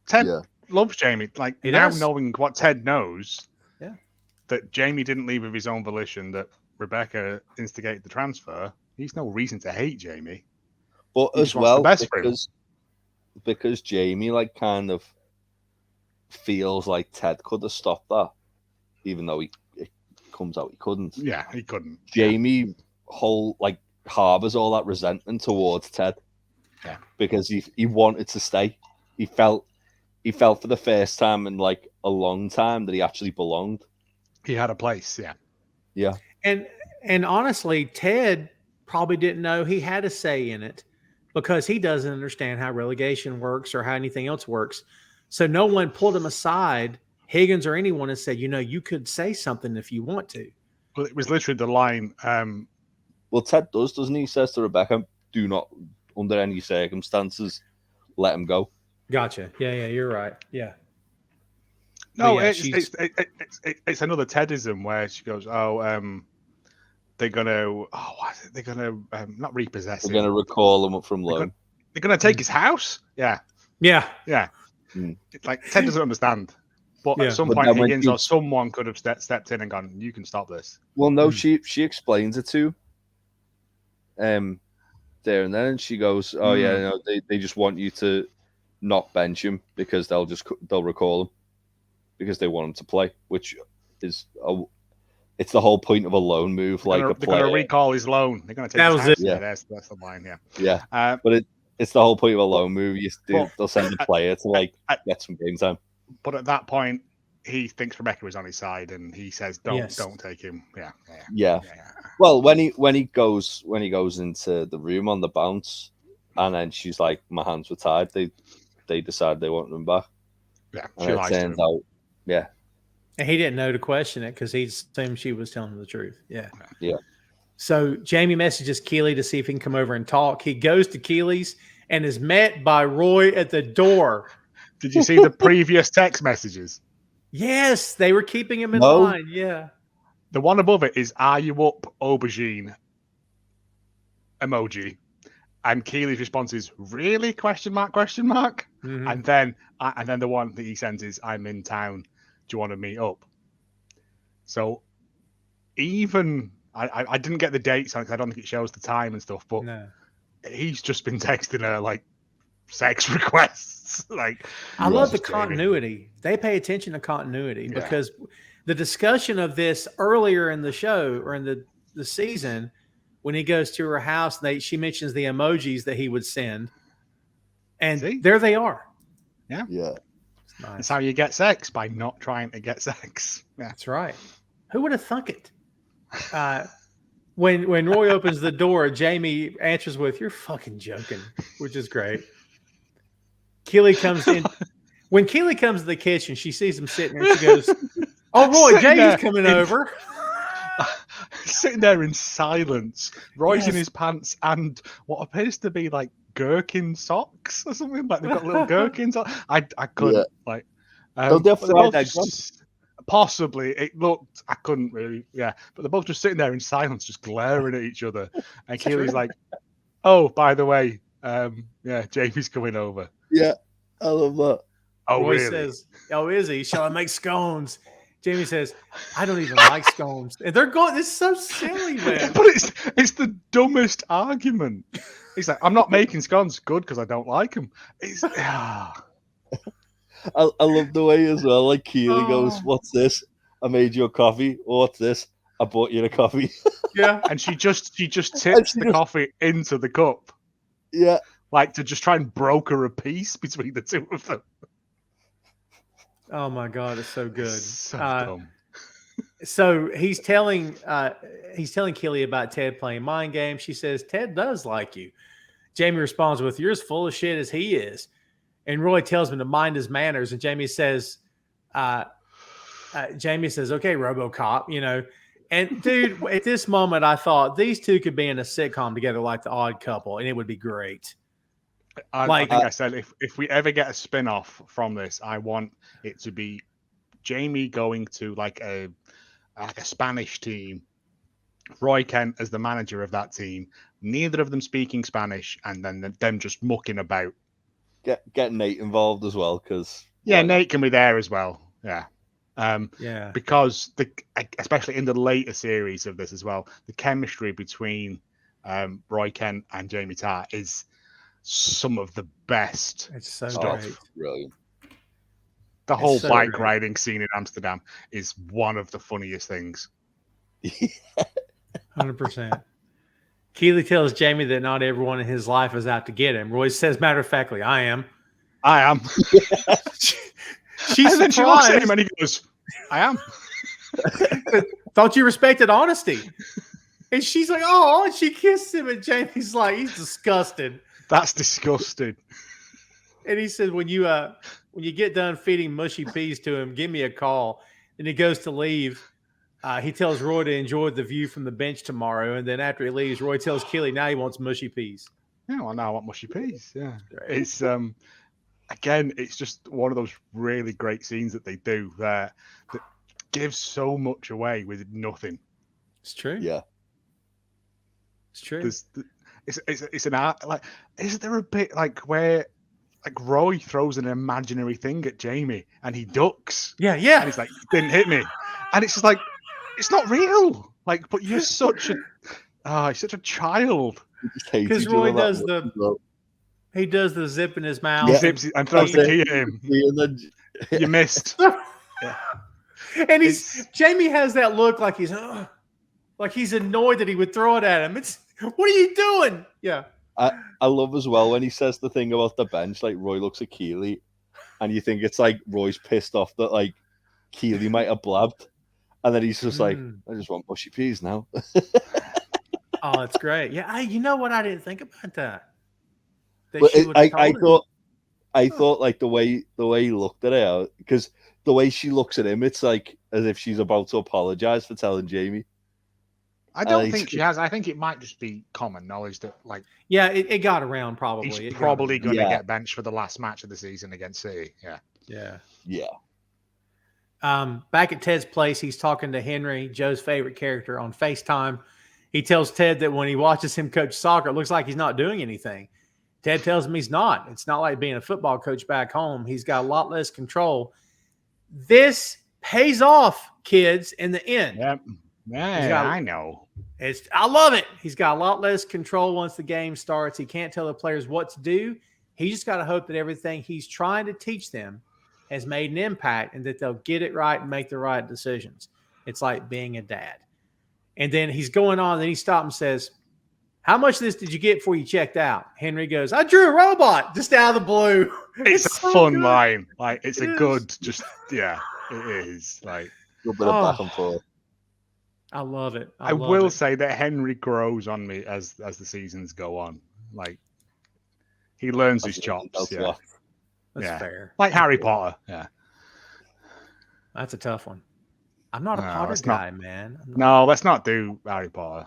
Ted loves Jamie. Like, he now does. knowing what Ted knows, yeah, that Jamie didn't leave of his own volition, that Rebecca instigated the transfer, he's no reason to hate Jamie. But he as well, because Jamie, like, kind of feels like Ted could have stopped that, even though it comes out he couldn't. Yeah, he couldn't. Jamie harbors all that resentment towards Ted. Yeah. Because he wanted to stay. He felt for the first time in like a long time that he actually belonged. He had a place, yeah. Yeah. And honestly, Ted probably didn't know he had a say in it because he doesn't understand how relegation works or how anything else works. So no one pulled him aside, Higgins or anyone, and said, you could say something if you want to. Well, it was literally the line. Well, Ted doesn't he? He says to Rebecca, do not, under any circumstances, let him go. Gotcha. Yeah, you're right. Yeah. No, it's another Tedism where she goes, they're gonna, they're gonna not repossess him. They're gonna recall him from loan. They're gonna take his house. Yeah. Like Ted doesn't understand, but at some point Higgins or someone could have stepped in and gone, "You can stop this." Well, no, she explains it to there and then, and she goes, "Oh yeah, no, they just want you to not bench him because they'll recall him because they want him to play," which is it's the whole point of a loan move. They're going to recall his loan. They're going to take that his was house. it. Yeah, that's the line. Yeah. But it's the whole point of a loan move. They'll send a player to get some game time. But at that point, he thinks Rebecca is on his side, and he says, "Don't take him." Yeah. Well, when he goes into the room on the bounce, and then she's like, "My hands were tied." They decide they want him back. Yeah, and it turns out, and he didn't know to question it because he assumed she was telling him the truth. Yeah. So Jamie messages Keeley to see if he can come over and talk. He goes to Keeley's and is met by Roy at the door. Did you see the previous text messages? Yes, they were keeping him in line. Yeah. The one above it is "Are you up, aubergine?" emoji. And Keeley's response is "Really?" ? Mm-hmm. And then the one that he sends is "I'm in town. Do you want to meet up?" So even I didn't get the dates on it because I don't think it shows the time and stuff, but he's just been texting her like sex requests. I love the continuity. They pay attention to continuity because the discussion of this earlier in the show or in the season, when he goes to her house, she mentions the emojis that he would send, and there they are. Yeah. Nice. That's how you get sex, by not trying to get sex. Yeah. That's right. Who would have thunk it? When Roy opens the door, Jamie answers with, "You're fucking joking," which is great. Keeley comes in. When Keeley comes to the kitchen, she sees him sitting there and she goes, "Oh, Roy, Jamie's coming over." Sitting there in silence. Roy's in his pants and what appears to be like gherkin socks or something. Like they've got little gherkins on. I couldn't possibly it looked. I couldn't really. Yeah, but they're both just sitting there in silence, just glaring at each other. And Keely's like, "Oh, by the way, Jamie's coming over." Yeah, I love that. Oh, Roy really? says, "Oh, is he? Shall I make scones?" Jamie says, "I don't even like scones." And they're going, "It's so silly, man." But it's the dumbest argument. He's like, "I'm not making scones." Good, because I don't like them. I love the way as well. Like Keely goes, "What's this? I made you a coffee." "Or what's this? I bought you a coffee." Yeah, and she just tips the coffee into the cup. Yeah, like to just try and broker a peace between the two of them. Oh my God, it's so good. So dumb. So he's telling Keely about Ted playing mind games. She says, "Ted does like you." Jamie responds with, "You're as full of shit as he is." And Roy tells him to mind his manners. And Jamie says, "Okay, RoboCop, And dude, at this moment, I thought these two could be in a sitcom together, like The Odd Couple, and it would be great. I think I said if we ever get a spin-off from this, I want it to be Jamie going to like a Spanish team Roy Kent as the manager of that team, neither of them speaking Spanish, and then them just mucking about. Get Nate involved as well, because Nate can be there as well. Yeah. Because especially in the later series of this as well, the chemistry between Roy Kent and Jamie Tartt is some of the best. It's so stuff. great. Brilliant. The whole bike riding scene in Amsterdam is one of the funniest things. 100%. Keely tells Jamie that not everyone in his life is out to get him. Roy says matter-of-factly, I am. She's and then she looks at him and he goes, I am. Thought you respected honesty. And she's like, oh, and she kissed him, and Jamie's like, he's disgusted. That's disgusting. And he said, when you get done feeding mushy peas to him, give me a call. And he goes to leave. He tells Roy to enjoy the view from the bench tomorrow. And then after he leaves, Roy tells Keely now he wants mushy peas. Yeah, well, now I want mushy peas. Yeah. It's again, it's just one of those really great scenes that they do that gives so much away with nothing. It's true. Yeah. It's true. It's an art. Like, is there a bit like where like Roy throws an imaginary thing at Jamie and he ducks? Yeah. And he's like, didn't hit me. And it's just like, it's not real. Like, but you're such a child. Because Roy does he does the zip in his mouth. He zips and throws the key at him. You missed. Yeah. And Jamie has that look like he's annoyed that he would throw it at him. It's, what are you doing? Yeah. I love as well when he says the thing about the bench, like Roy looks at Keely and you think it's like Roy's pissed off that like Keely might have blabbed. And then he's just like, I just want mushy peas now. Oh, that's great. Yeah. You know what? I didn't think about that. I thought like the way he looked at her, because the way she looks at him, it's like as if she's about to apologize for telling Jamie. I don't think she has. I think it might just be common knowledge that, like, it got around probably. He's probably going to get benched for the last match of the season against City. Yeah. Back at Ted's place, he's talking to Henry, Joe's favorite character, on FaceTime. He tells Ted that when he watches him coach soccer, it looks like he's not doing anything. Ted tells him he's not. It's not like being a football coach back home. He's got a lot less control. This pays off, kids, in the end. Yep. Yeah, I know. I love it. He's got a lot less control once the game starts. He can't tell the players what to do. He just got to hope that everything he's trying to teach them has made an impact and that they'll get it right and make the right decisions. It's like being a dad. And then he's going on, and he stops and says, how much of this did you get before you checked out? Henry goes, I drew a robot just out of the blue. It's a so fun line. Like, it's a good, just, it is. Like, a little bit of back and forth. I love it. I will say that Henry grows on me as the seasons go on. Like, he learns his chops. Yeah. That's fair. Like Harry Potter. Yeah. That's a tough one. I'm not a Potter guy, man. No, let's not do Harry Potter.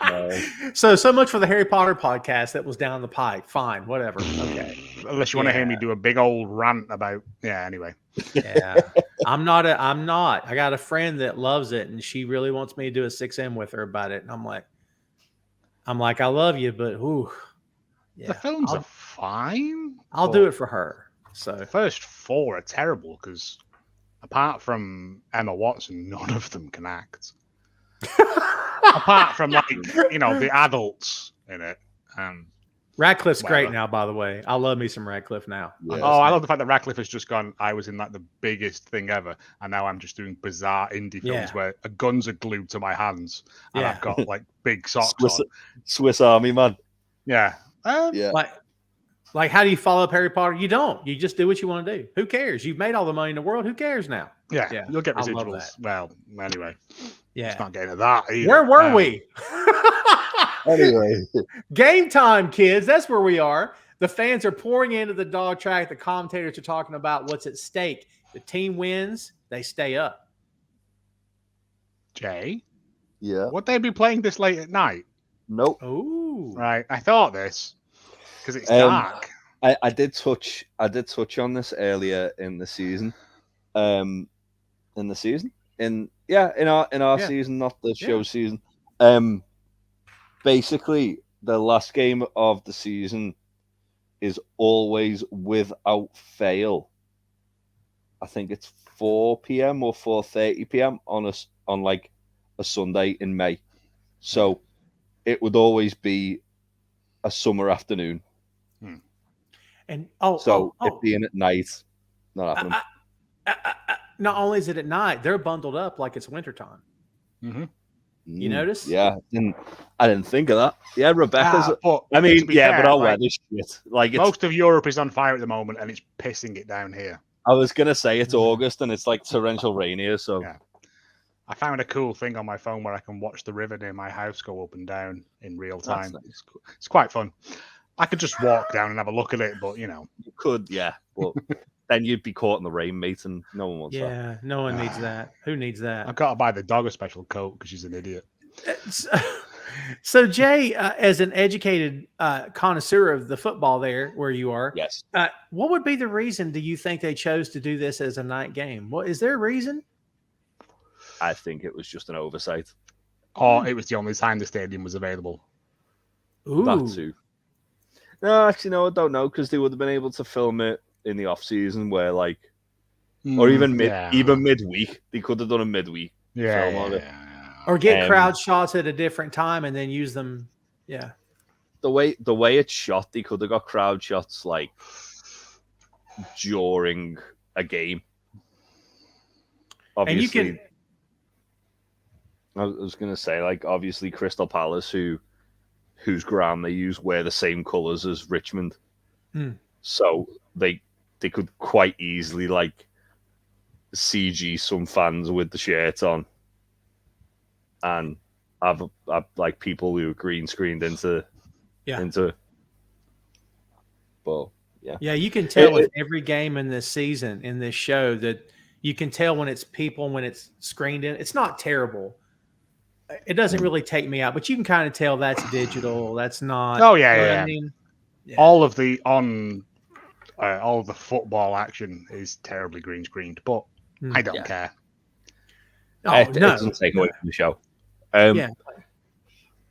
No. So much for the Harry Potter podcast that was down the pipe. Fine, whatever. Okay. Unless you want to hear me do a big old rant about, anyway. Yeah. I'm not. I got a friend that loves it, and she really wants me to do a 6M with her about it. And I'm like, I love you, but ooh. Yeah. The films are fine. I'll do it for her. So the first 4 are terrible because apart from Emma Watson, none of them can act. Apart from the adults in it. Radcliffe's great now, by the way. I love me some Radcliffe now. Yeah. I love the fact that Radcliffe has just gone, I was in like the biggest thing ever, and now I'm just doing bizarre indie films where guns are glued to my hands and I've got like big socks on. Swiss Army man. Yeah. Like, how do you follow up Harry Potter? You don't. You just do what you want to do. Who cares? You've made all the money in the world. Who cares now? Yeah. You'll get residuals. Well, anyway. Yeah. It's not getting to that either. Where were we? Anyway. Game time, kids. That's where we are. The fans are pouring into the dog track. The commentators are talking about what's at stake. The team wins. They stay up. Jay? Yeah. Would they be playing this late at night? Nope. Ooh. Right. I thought this. Because it's dark. I did touch on this earlier in the season. in our season, not the show season. Basically, the last game of the season is always without fail. I think it's 4 p.m. or 4:30 p.m. on like a Sunday in May. So it would always be a summer afternoon. And it being at night, not happening. Not only is it at night, they're bundled up like it's wintertime. Mm-hmm. You notice? Yeah, I didn't think of that. Yeah, Rebecca's. But our weather's shit. Like most of Europe is on fire at the moment, and it's pissing it down here. I was gonna say it's August and it's like torrential rain here. So I found a cool thing on my phone where I can watch the river near my house go up and down in real time. Nice. It's quite fun. I could just walk down and have a look at it, but you could, but then you'd be caught in the rain, mate, and no one wants that. Yeah, no one needs that. Who needs that? I've got to buy the dog a special coat because she's an idiot. So Jay, as an educated connoisseur of the football there where you are, yes, what would be the reason do you think they chose to do this as a night game? What is there a reason? I think it was just an oversight. Or it was the only time the stadium was available. Ooh. That too. No, actually, no, I don't know, because they would have been able to film it in the off season where or even midweek. They could have done a midweek film on it. Or get crowd shots at a different time and then use them. Yeah. The way it's shot, they could have got crowd shots like during a game. Obviously, and you can. I was going to say, like, obviously Crystal Palace, whose ground they use, wear the same colours as Richmond. So they could quite easily, like, CG some fans with the shirts on and have like, people who are green screened into. But, yeah. Yeah, you can tell with every game in this season, in this show, that you can tell when it's people, when it's screened in. It's not terrible. It doesn't really take me out, but you can kind of tell that's digital. That's not. Oh yeah. I mean? All of the football action is terribly green screened, but I don't care. It doesn't take away from the show.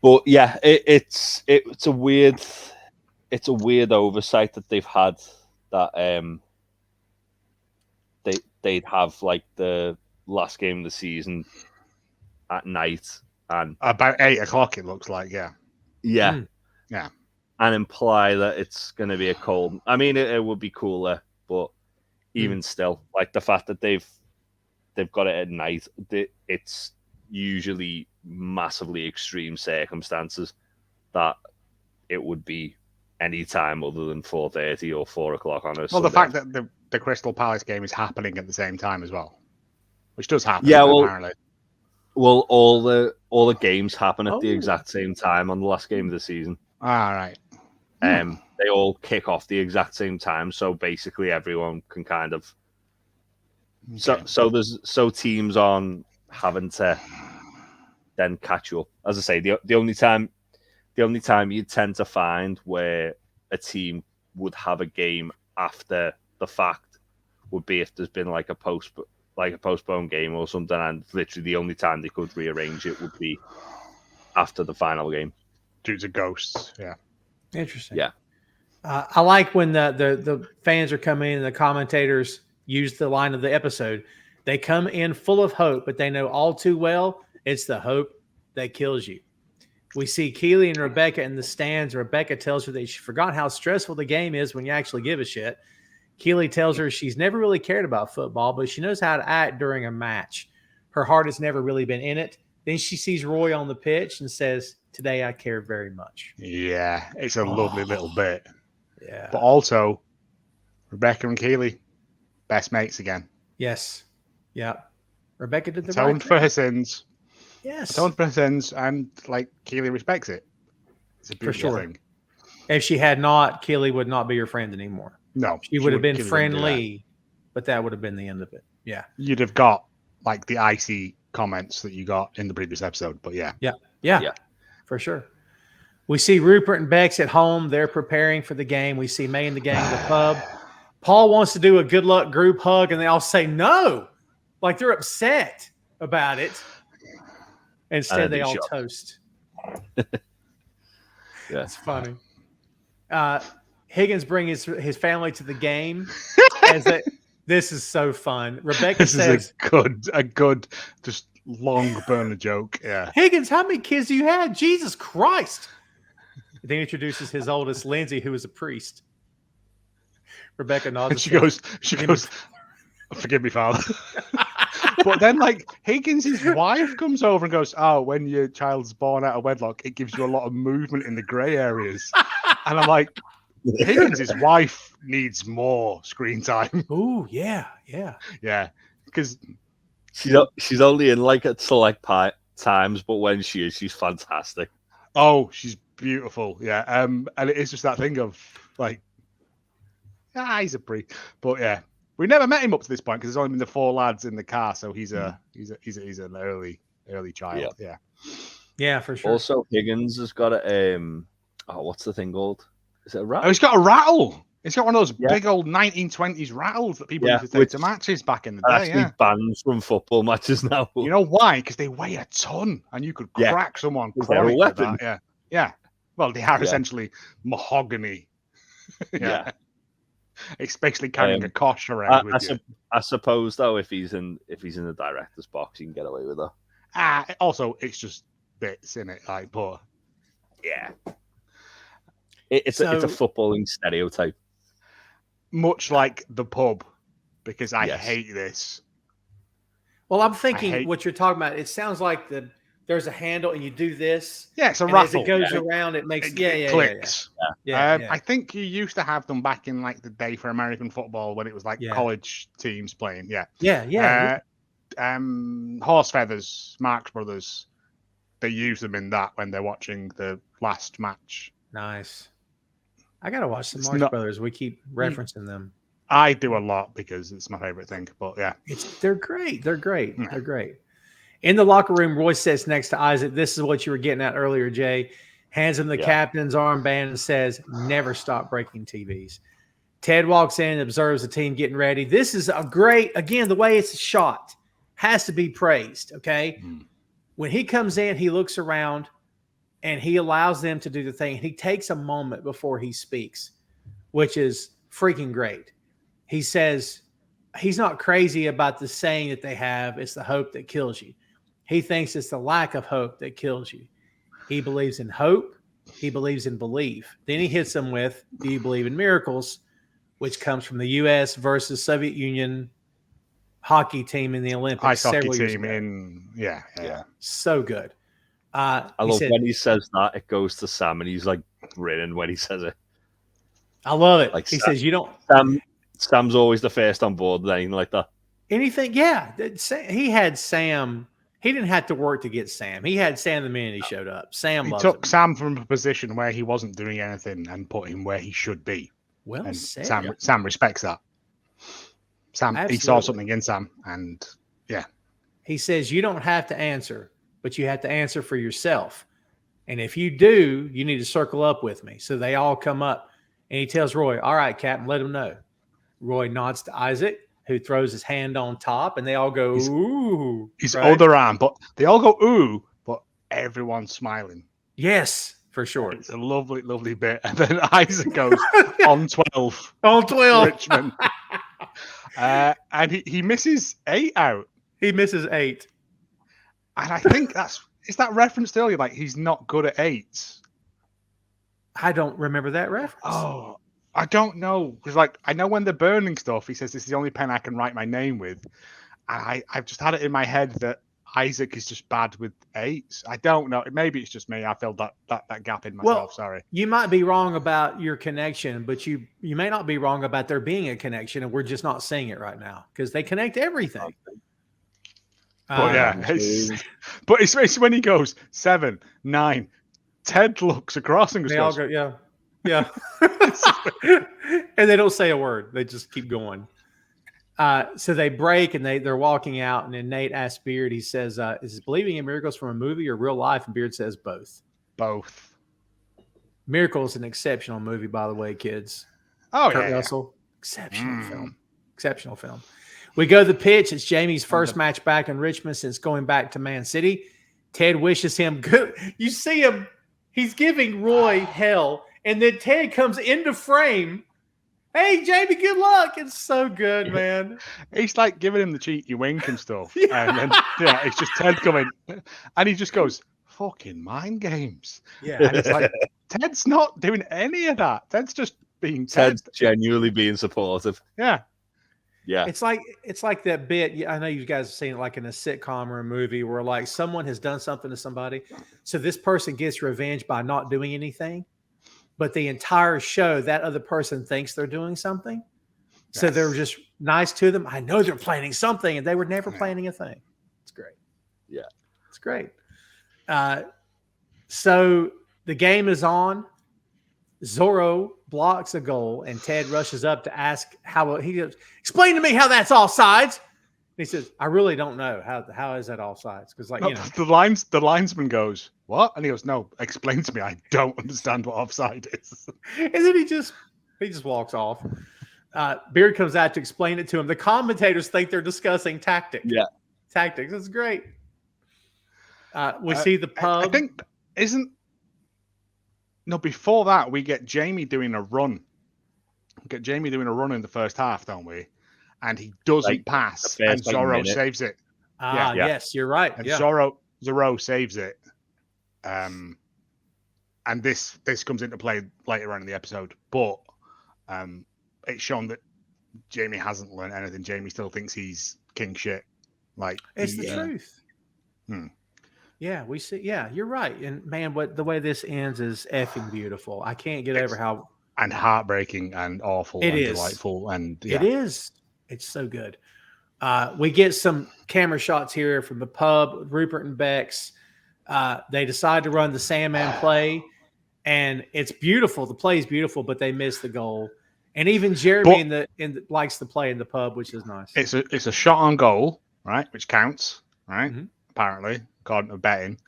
But yeah, it's a weird oversight that they've had that they'd have like the last game of the season at night. And about 8 o'clock, it looks like, yeah, and imply that it's going to be a cold. I mean, it would be cooler, but even still, like the fact that they've got it at night, it's usually massively extreme circumstances that it would be any time other than 4:30 or 4 o'clock on a Sunday. The fact that the Crystal Palace game is happening at the same time as well, which does happen. Apparently. Well, all the games happen at the exact same time on the last game of the season. All right. They all kick off the exact same time, so basically everyone can kind of. Okay. So teams on having to then catch up. As I say, the only time you tend to find where a team would have a game after the fact would be if there's been like a postponed game or something, and literally the only time they could rearrange it would be after the final game. Due to ghosts, yeah. Interesting. Yeah. I like when the fans are coming in and the commentators use the line of the episode. They come in full of hope, but they know all too well it's the hope that kills you. We see Keely and Rebecca in the stands. Rebecca tells her that she forgot how stressful the game is when you actually give a shit. Keely tells her she's never really cared about football, but she knows how to act during a match. Her heart has never really been in it. Then she sees Roy on the pitch and says, "Today I care very much." Yeah, it's a lovely little bit. Yeah. But also, Rebecca and Keely, best mates again. Yes. Yeah. Rebecca did the atoned right for thing. her sins. Yes. Atoned for her sins, and like Keely respects it. It's a beautiful thing. If she had not, Keely would not be your friend anymore. No, she would have been friendly, but that would have been the end of it. Yeah. You'd have got like the icy comments that you got in the previous episode, but yeah. Yeah, for sure. We see Rupert and Bex at home. They're preparing for the game. We see May and the gang at the pub. Paul wants to do a good luck group hug, and they all say no. Like they're upset. about it. Instead, they all toast. Yeah, it's funny. Higgins brings his family to the game. This is so fun. Rebecca says, "Is a good, just long burner joke." Yeah. Higgins, how many kids do you have? Jesus Christ! Then he introduces his oldest, Lindsay, who is a priest. Rebecca nods. She goes, "Forgive me, Father." But then, Higgins' wife comes over and goes, "Oh, when your child's born out of wedlock, it gives you a lot of movement in the grey areas." And I'm like, Higgins' wife needs more screen time. Oh, yeah. Because she's only in at select times, but when she is, she's fantastic. Oh, she's beautiful. Yeah. And it is just that thing of he's a priest, but yeah. We never met him up to this point because there's only been the 4 lads in the car, so he's an early child. Yeah, for sure. Also, Higgins has got a what's the thing called? Is it a rattle? Oh, he's got a rattle. He's got one of those big old 1920s rattles that people used to take to matches back in the day. Actually banned from football matches now. You know why? Because they weigh a ton, and you could crack someone. They're a weapon. Yeah. Well, they are essentially mahogany. Yeah. Especially carrying a kosh around with you. I suppose though, if he's in the director's box, you can get away with that. Also, it's just bits in it, but yeah, it's a footballing stereotype, much like the pub, because I hate this. Well, I'm thinking what you're talking about. It sounds like there's a handle and you do this. Yeah, it's a rattle. As it goes around, it makes it clicks. Yeah. I think you used to have them back in the day for American football when it was college teams playing. Yeah. Horse feathers, Marx Brothers, they use them in that when they're watching the last match. Nice. I gotta watch the Marx Brothers. We keep referencing them. I do a lot because it's my favorite thing. But yeah, they're great. They're great. In the locker room, Roy sits next to Isaac. This is what you were getting at earlier, Jay. Hands him the captain's armband and says, "Never stop breaking TVs." Ted walks in and observes the team getting ready. This is a great, again, the way it's shot has to be praised, okay? When he comes in, he looks around and he allows them to do the thing. He takes a moment before he speaks, which is freaking great. He says he's not crazy about the saying that they have, it's the hope that kills you. He thinks it's the lack of hope that kills you. He believes in hope. He believes in belief. Then he hits them with, do you believe in miracles? Which comes from the U.S. versus Soviet Union hockey team in the Olympics. Ice hockey team yeah. So good. I love when he says that, it goes to Sam and he's grinning when he says it. I love it. He says, you don't... Sam's always the first on board, anything like that. Anything, yeah. He had Sam... He didn't have to work to get Sam. He had Sam the minute he showed up. He took Sam from a position where he wasn't doing anything and put him where he should be. Well and said. Sam respects that. Sam, absolutely. He saw something in Sam, and yeah. He says, you don't have to answer, but you have to answer for yourself. And if you do, you need to circle up with me. So they all come up, and he tells Roy, all right, Captain, let him know. Roy nods to Isaac, who throws his hand on top, and they all go, ooh. His other arm, but they all go, ooh, but everyone's smiling. Yes, for sure. It's a lovely, lovely bit. And then Isaac goes, on 12. On 12. Richmond. And he misses 8 out. He misses 8. And I think is that referenced earlier? He's not good at 8s. I don't remember that reference. Oh, I don't know. Because I know when they're burning stuff, he says, this is the only pen I can write my name with. And I've just had it in my head that Isaac is just bad with 8s. I don't know. Maybe it's just me. I filled that gap in myself. Sorry. You might be wrong about your connection, but you may not be wrong about there being a connection, and we're just not seeing it right now because they connect everything. But but it's when he goes 7, 9. Ted looks across and goes, they all go, yeah. And they don't say a word. They just keep going. So they break and they're walking out. And then Nate asks Beard, he says, is believing in miracles from a movie or real life? And Beard says both. Both. Miracles, an exceptional movie, by the way, kids. Oh, Kurt Russell, exceptional film. We go to the pitch. It's Jamie's first match back in Richmond since going back to Man City. Ted wishes him good. You see him. He's giving Roy hell. And then Ted comes into frame. Hey, Jamie, good luck. It's so good, man. He's like giving him the cheeky wink and stuff. And then, it's just Ted coming. And he just goes, fucking mind games. Yeah. And it's like, Ted's not doing any of that. Ted's just being Ted's genuinely being supportive. Yeah. Yeah. It's like that bit. I know you guys have seen it like in a sitcom or a movie where like someone has done something to somebody. So this person gets revenge by not doing anything. But the entire show, that other person thinks they're doing something. Yes. So they're just nice to them. I know they're planning something, and they were never planning a thing. It's great. Yeah. It's great. So the game is on. Zorro blocks a goal, and Ted rushes up to ask he goes, explain to me how that's offsides. He says, I really don't know. How is that offsides? Because the linesman goes, what? And he goes, no, explain to me. I don't understand what offside is. And then he just walks off. Beard comes out to explain it to him. The commentators think they're discussing tactics. Yeah. Tactics. It's great. We see the pub. I think before that, we get Jamie doing a run. We get Jamie doing a run in the first half, don't we? And he doesn't pass, and Zorro saves it. Yes, you're right. And Zorro saves it. And this comes into play later on in the episode, but it's shown that Jamie hasn't learned anything. Jamie still thinks he's king shit. Like it's the truth. Yeah, we see. Yeah, you're right. And man, the way this ends is effing beautiful. I can't get over how and heartbreaking and awful and delightful and it is. It's so good. We get some camera shots here from the pub, Rupert and Bex. They decide to run the Sandman play, and it's beautiful. The play is beautiful, but they miss the goal. And even Jeremy likes the play in the pub, which is nice. It's a shot on goal, right? Which counts, right? Mm-hmm. Apparently, according to betting.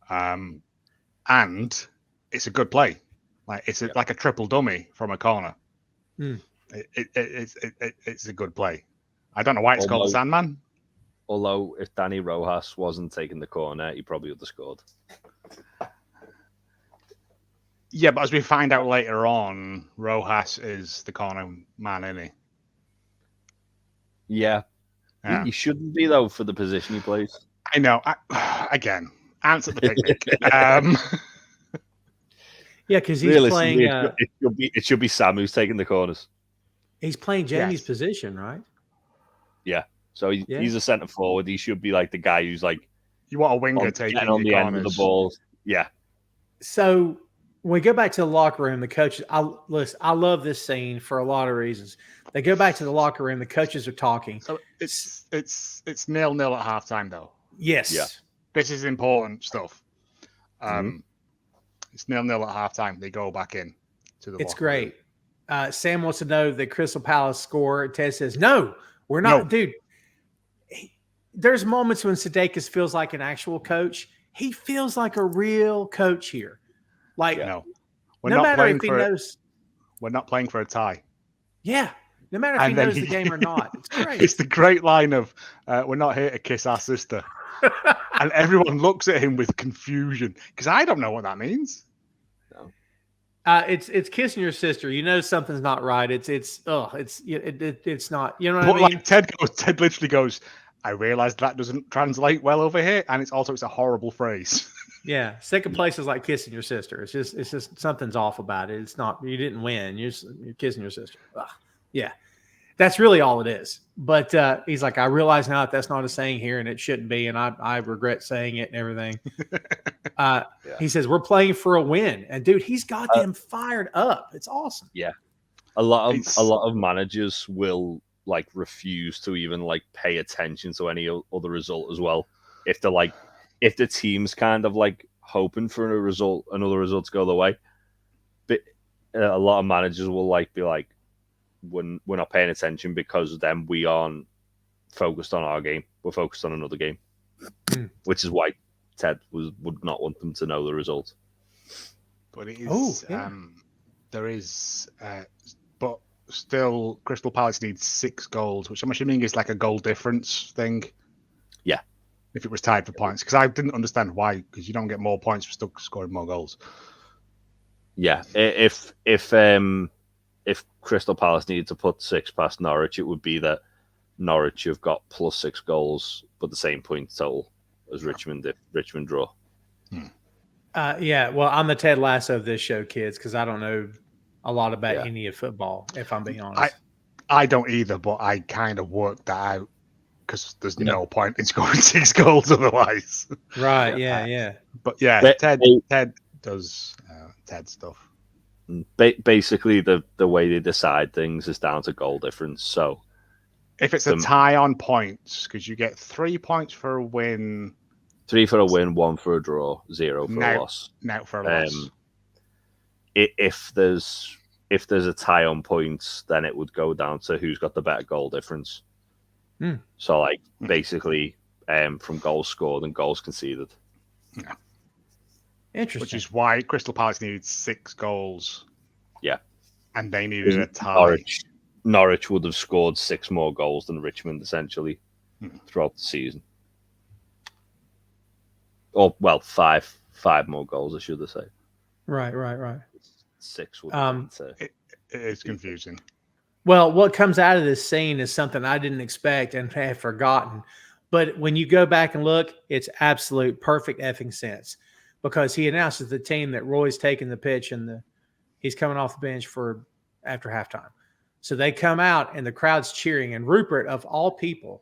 And it's a good play. Like it's like a triple dummy from a corner. It's a good play. I don't know why it's called the Sandman. Although if Danny Rojas wasn't taking the corner, he probably would have scored. Yeah, but as we find out later on, Rojas is the corner man, isn't he? Yeah. He shouldn't be, though, for the position he plays. I know. Again, ants at the picnic. Yeah, because he's playing... It should be Sam who's taking the corners. He's playing Jamie's position, right? Yeah. So he's a centre forward. He should be like the guy who's like... You want a winger taking on the end of the ball. Yeah. So when we go back to the locker room, the coaches... I love this scene for a lot of reasons. They go back to the locker room. The coaches are talking. So it's 0-0 at halftime, though. Yes. Yeah. This is important stuff. It's 0-0 at halftime. They go back in to the. It's great. Sam wants to know the Crystal Palace score. Ted says, "No, we're not, dude." There's moments when Sudeikis feels like an actual coach. He feels like a real coach here. Like, we're no not matter if he knows, we're not playing for a tie. Yeah, no matter if he knows the game or not. It's great. It's the great line of, "We're not here to kiss our sister." And everyone looks at him with confusion because I don't know what that means. No. It's kissing your sister. You know something's not right. It's not. You know what I mean? Like Ted literally goes, "I realized that doesn't translate well over here, and it's a horrible phrase." Yeah, second place is like kissing your sister. It's just something's off about it. It's not. You didn't win. You're kissing your sister. Ugh. Yeah. That's really all it is. But he's like, I realize now that that's not a saying here, and it shouldn't be, and I regret saying it and everything. He says, we're playing for a win. And, dude, he's got them fired up. It's awesome. Yeah. A lot of managers will, like, refuse to even, like, pay attention to any other result as well. If the team's kind of, like, hoping for another result to go the way. But a lot of managers will, like, be like, when we're not paying attention because then we aren't focused on our game. We're focused on another game, which is why Ted would not want them to know the result. But it is, there is, but still Crystal Palace needs 6 goals, which I'm assuming is like a goal difference thing. Yeah. If it was tied for points, because I didn't understand why, because you don't get more points for still scoring more goals. Yeah, if Crystal Palace needed to put 6 past Norwich, it would be that Norwich have got plus 6 goals, but the same point total as Richmond if Richmond draw. Yeah, well, I'm the Ted Lasso of this show, kids, because I don't know a lot about any of football, if I'm being honest. I don't either, but I kind of worked that out because there's no point in scoring 6 goals otherwise. Right, yeah. But yeah, Ted does Ted stuff. Basically, the way they decide things is down to goal difference. So if it's a tie on points, because you get 3 points for a win, 3 for a win, 1 for a draw, 0 for a loss. Now for a loss. If there's a tie on points, then it would go down to who's got the better goal difference. So, like, basically, from goals scored and goals conceded. Yeah. Interesting. Which is why Crystal Palace needed 6 goals. Yeah. And they needed a tie. Norwich would have scored 6 more goals than Richmond, essentially, throughout the season. Or, well, five more goals, I should have said. Right. 6 would it is confusing. Well, what comes out of this scene is something I didn't expect and had forgotten. But when you go back and look, it's absolute perfect effing sense. Because he announces the team that Roy's taking the pitch and he's coming off the bench for after halftime. So they come out and the crowd's cheering. And Rupert, of all people,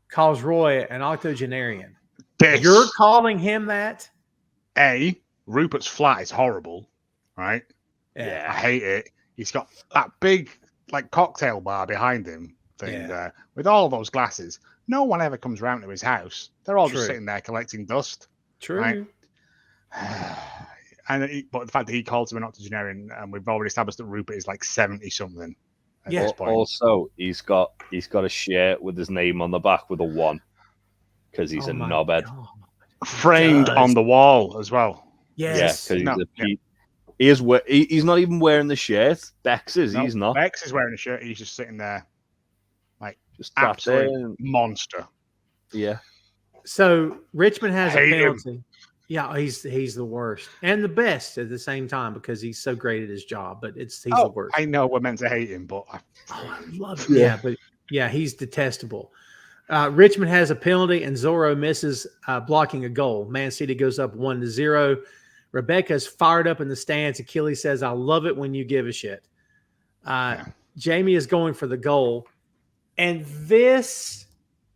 calls Roy an octogenarian. You're calling him that? Rupert's flat is horrible, right? Yeah. I hate it. He's got that big, like, cocktail bar behind him thing there with all those glasses. No one ever comes round to his house. They're all just sitting there collecting dust. True. Right? But the fact that he calls him an octogenarian, and we've already established that Rupert is like 70-something at this point. Also, he's got a shirt with his name on the back with a 1 because he's a knobhead. Framed on the wall as well. Yes. Yeah, because he's not even wearing the shirt. Bex is. He's not. Bex is wearing a shirt. He's just sitting there, like, just absolute monster. Yeah. So Richmond has a penalty. Yeah, he's the worst and the best at the same time because he's so great at his job. But he's the worst. I know we're meant to hate him, but I love him. Yeah, but he's detestable. Richmond has a penalty and Zorro misses blocking a goal. Man City goes up 1-0. Rebecca's fired up in the stands. Achilles says, "I love it when you give a shit." Jamie is going for the goal, and this,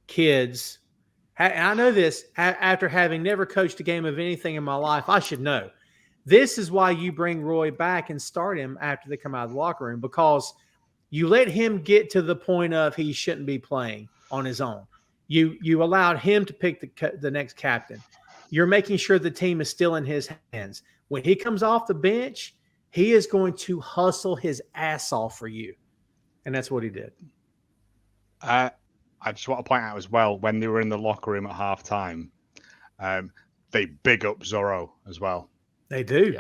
kids. I know this after having never coached a game of anything in my life. I should know. This is why you bring Roy back and start him after they come out of the locker room, because you let him get to the point of he shouldn't be playing on his own. You allowed him to pick the next captain. You're making sure the team is still in his hands. When he comes off the bench, he is going to hustle his ass off for you. And that's what he did. I just want to point out as well, when they were in the locker room at halftime, they big up Zorro as well. They do.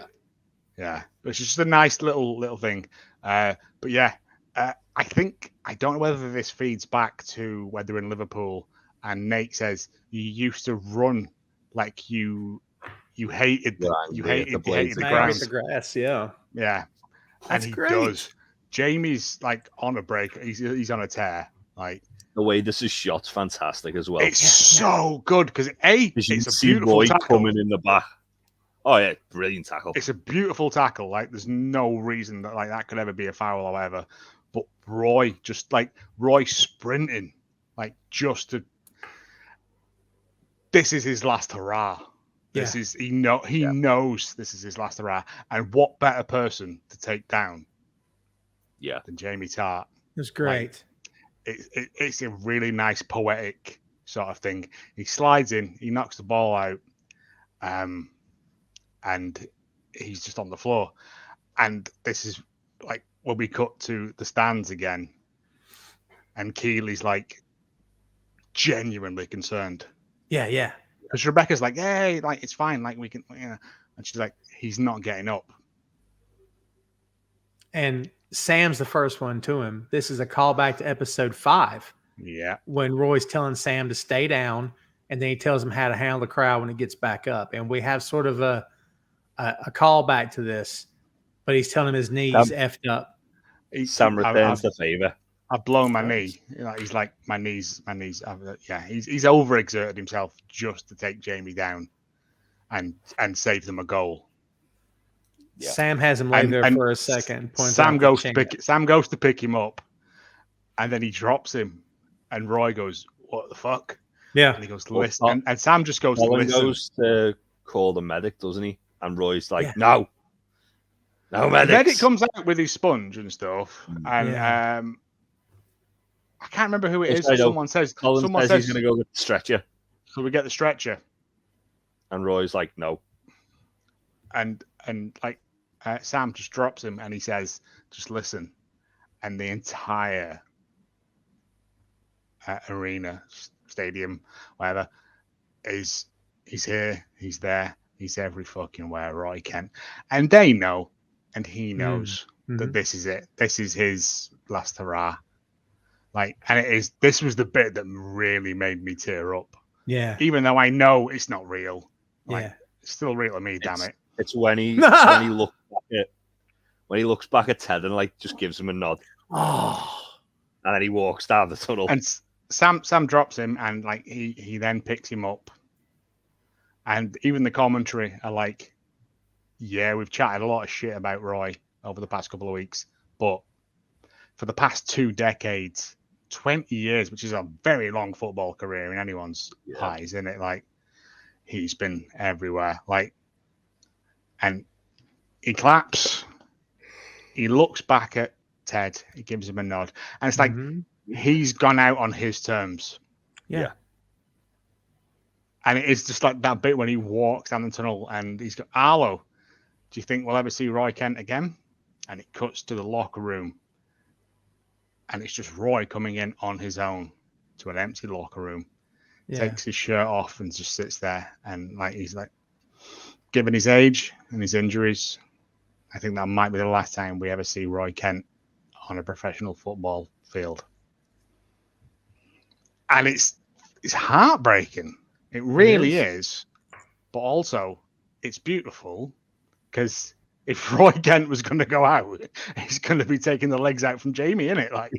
Yeah. It's just a nice little thing. But yeah, I don't know whether this feeds back to when they're in Liverpool and Nate says you used to run like you hated the grass. Yeah. Yeah. That's and he great. does. Jamie's like on a break. He's on a tear. Like, the way this is shot, fantastic as well. It's so good because it's a beautiful tackle coming in the back. Oh yeah, brilliant tackle. It's a beautiful tackle. Like, there's no reason that could ever be a foul or whatever. But Roy sprinting, like, this is his last hurrah. He knows this is his last hurrah. And what better person to take down? Than Jamie Tart. It's great. Like, it's a really nice poetic sort of thing. He slides in, he knocks the ball out, and he's just on the floor. And this is like when we cut to the stands again, and Keely's like genuinely concerned. Yeah. Because Rebecca's like, hey, like, it's fine, like, we can, and she's like, he's not getting up. And Sam's the first one to him. This is a callback to episode 5. Yeah. When Roy's telling Sam to stay down, and then he tells him how to handle the crowd when it gets back up. And we have sort of a callback to this, but he's telling him his knees effed up. Sam returns the favor. I've blown my knee. He's like, my knees. Yeah, he's overexerted himself just to take Jamie down and save them a goal. Yeah. Sam has him lay there for a second. Sam goes to pick him up, and then he drops him, and Roy goes, "What the fuck?" Yeah, and he goes, "Listen," and Sam just goes, "Listen." Goes to call the medic, doesn't he? And Roy's like, "No medics." The medic comes out with his sponge and stuff, and I can't remember who it is. Someone says he's going to go with the stretcher. So we get the stretcher, and Roy's like, "No," and like. Sam just drops him and he says, "Just listen," and the entire arena, stadium, whatever, he's here, he's there, he's every fucking where, Roy Kent, and they know, and he knows that this is it. This is his last hurrah. Like, and this was the bit that really made me tear up. Yeah, even though I know it's not real. Like, it's still real to me. Damn it. It's when he looks back at Ted and like just gives him a nod. Oh, and then he walks down the tunnel. And Sam drops him, and like he then picks him up. And even the commentary are like, "Yeah, we've chatted a lot of shit about Roy over the past couple of weeks, but for the past 2 decades, 20 years, which is a very long football career in anyone's eyes, isn't it? Like, he's been everywhere. Like." And he claps. He looks back at Ted. He gives him a nod. And it's like he's gone out on his terms. Yeah. And it is just like that bit when he walks down the tunnel and he's got, "Arlo, do you think we'll ever see Roy Kent again?" And it cuts to the locker room. And it's just Roy coming in on his own to an empty locker room. Takes his shirt off and just sits there. And like he's like, given his age and his injuries, I think that might be the last time we ever see Roy Kent on a professional football field. And it's heartbreaking. It really is. But also, it's beautiful because if Roy Kent was going to go out, he's going to be taking the legs out from Jamie, isn't it? Like,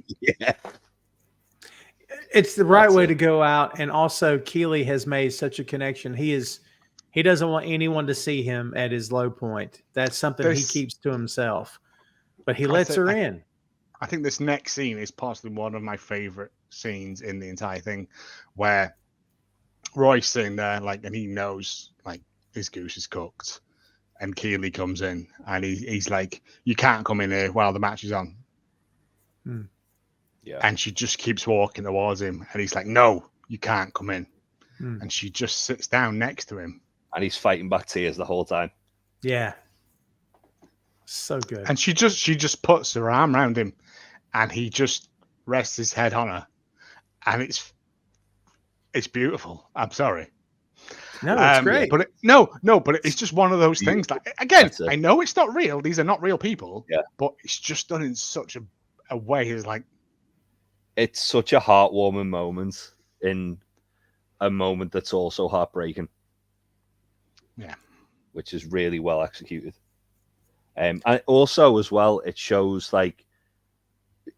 it's the right way to go out. And also, Keeley has made such a connection. He doesn't want anyone to see him at his low point. That's something he keeps to himself. But he lets her in. I think this next scene is possibly one of my favorite scenes in the entire thing, where Roy's sitting there, like, and he knows, like, his goose is cooked. And Keeley comes in, and he's like, "You can't come in here while the match is on." Yeah. And she just keeps walking towards him, and he's like, "No, you can't come in." And she just sits down next to him. And he's fighting back tears the whole time. Yeah. So good. And she just puts her arm around him, and he just rests his head on her. And it's beautiful. I'm sorry. No, it's great. But but it's just one of those things. Like, again, I know it's not real. These are not real people. Yeah. But it's just done in such a way. It's like, it's such a heartwarming moment in a moment that's also heartbreaking. Yeah. Which is really well executed. And also, as well, it shows, like,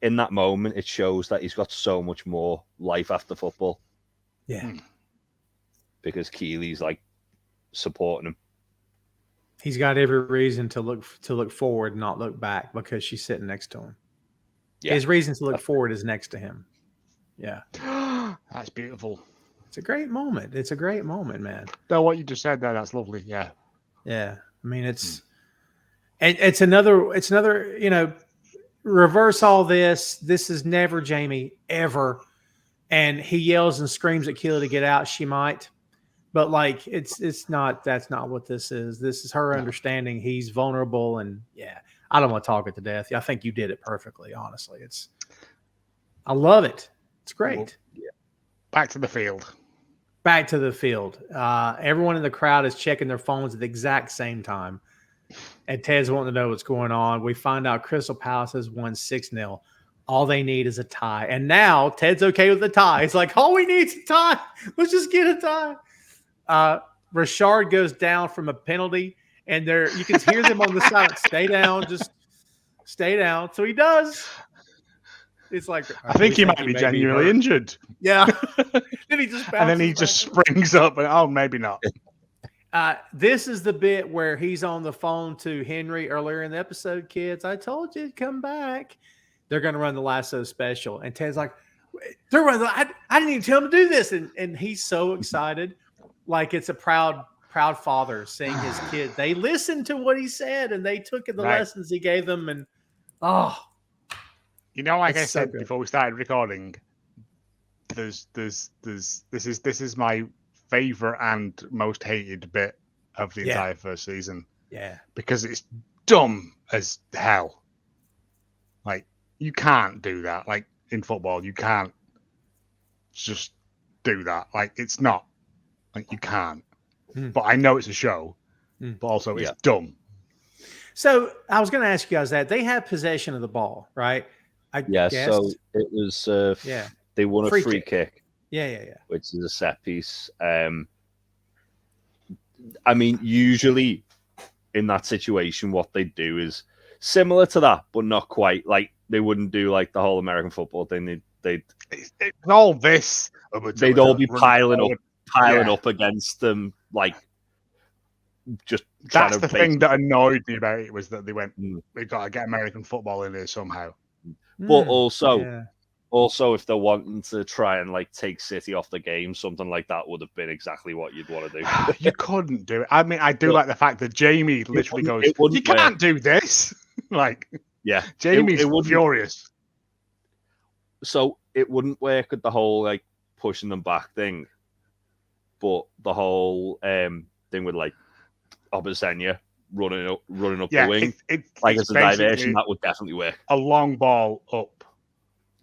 in that moment, it shows that he's got so much more life after football. Yeah. Because Keeley's, like, supporting him. He's got every reason to look forward, not look back, because she's sitting next to him. Yeah. His reason to look forward is next to him. Yeah. That's beautiful. It's a great moment. It's a great moment, man. No, what you just said there, that's lovely. Yeah. Yeah. I mean, it's another, reverse all this. This is never Jamie, ever. And he yells and screams at Keeley to get out. She might. But like, that's not what this is. This is her understanding he's vulnerable. And I don't want to talk it to death. I think you did it perfectly, honestly. I love it. It's great. Back to the field. Everyone in the crowd is checking their phones at the exact same time. And Ted's wanting to know what's going on. We find out Crystal Palace has won 6-0. All they need is a tie. And now Ted's okay with the tie. It's like, all we need is a tie. Let's just get a tie. Richard goes down from a penalty, and you can hear them on the side. Stay down. Just stay down. So he does. It's like, I think he might be genuinely injured. Yeah. Then he just and then he just springs up and, maybe not. This is the bit where he's on the phone to Henry earlier in the episode, kids. I told you to come back. They're going to run the Lasso special. And Ted's like, they're running. I didn't even tell him to do this. And he's so excited. Like it's a proud father seeing his kid. They listened to what he said and they took the lessons he gave them. And like I said before we started recording, this is my favorite and most hated bit of the entire first season. Yeah. Because it's dumb as hell. Like, you can't do that. Like, in football, you can't just do that. Like, it's not. Like, you can't. But I know it's a show. But also, it's dumb. So, I was going to ask you guys that. They have possession of the ball, right? So it was... They won a free kick. Yeah. Which is a set piece. I mean, usually in that situation, what they do is similar to that, but not quite. Like they wouldn't do like the whole American football thing. They'd all this. They'd all be piling up against them, like just. That's the thing that annoyed me about it was that they went, they got to get American football in there somehow. But also, if they're wanting to try and like take City off the game, something like that would have been exactly what you'd want to do. You couldn't do it. I mean, I do like the fact that Jamie literally goes, "You can't do this." Like, Jamie's furious. So it wouldn't work with the whole like pushing them back thing, but the whole thing with like Obasanya running up the wing, like as a diversion, that would definitely work. A long ball up.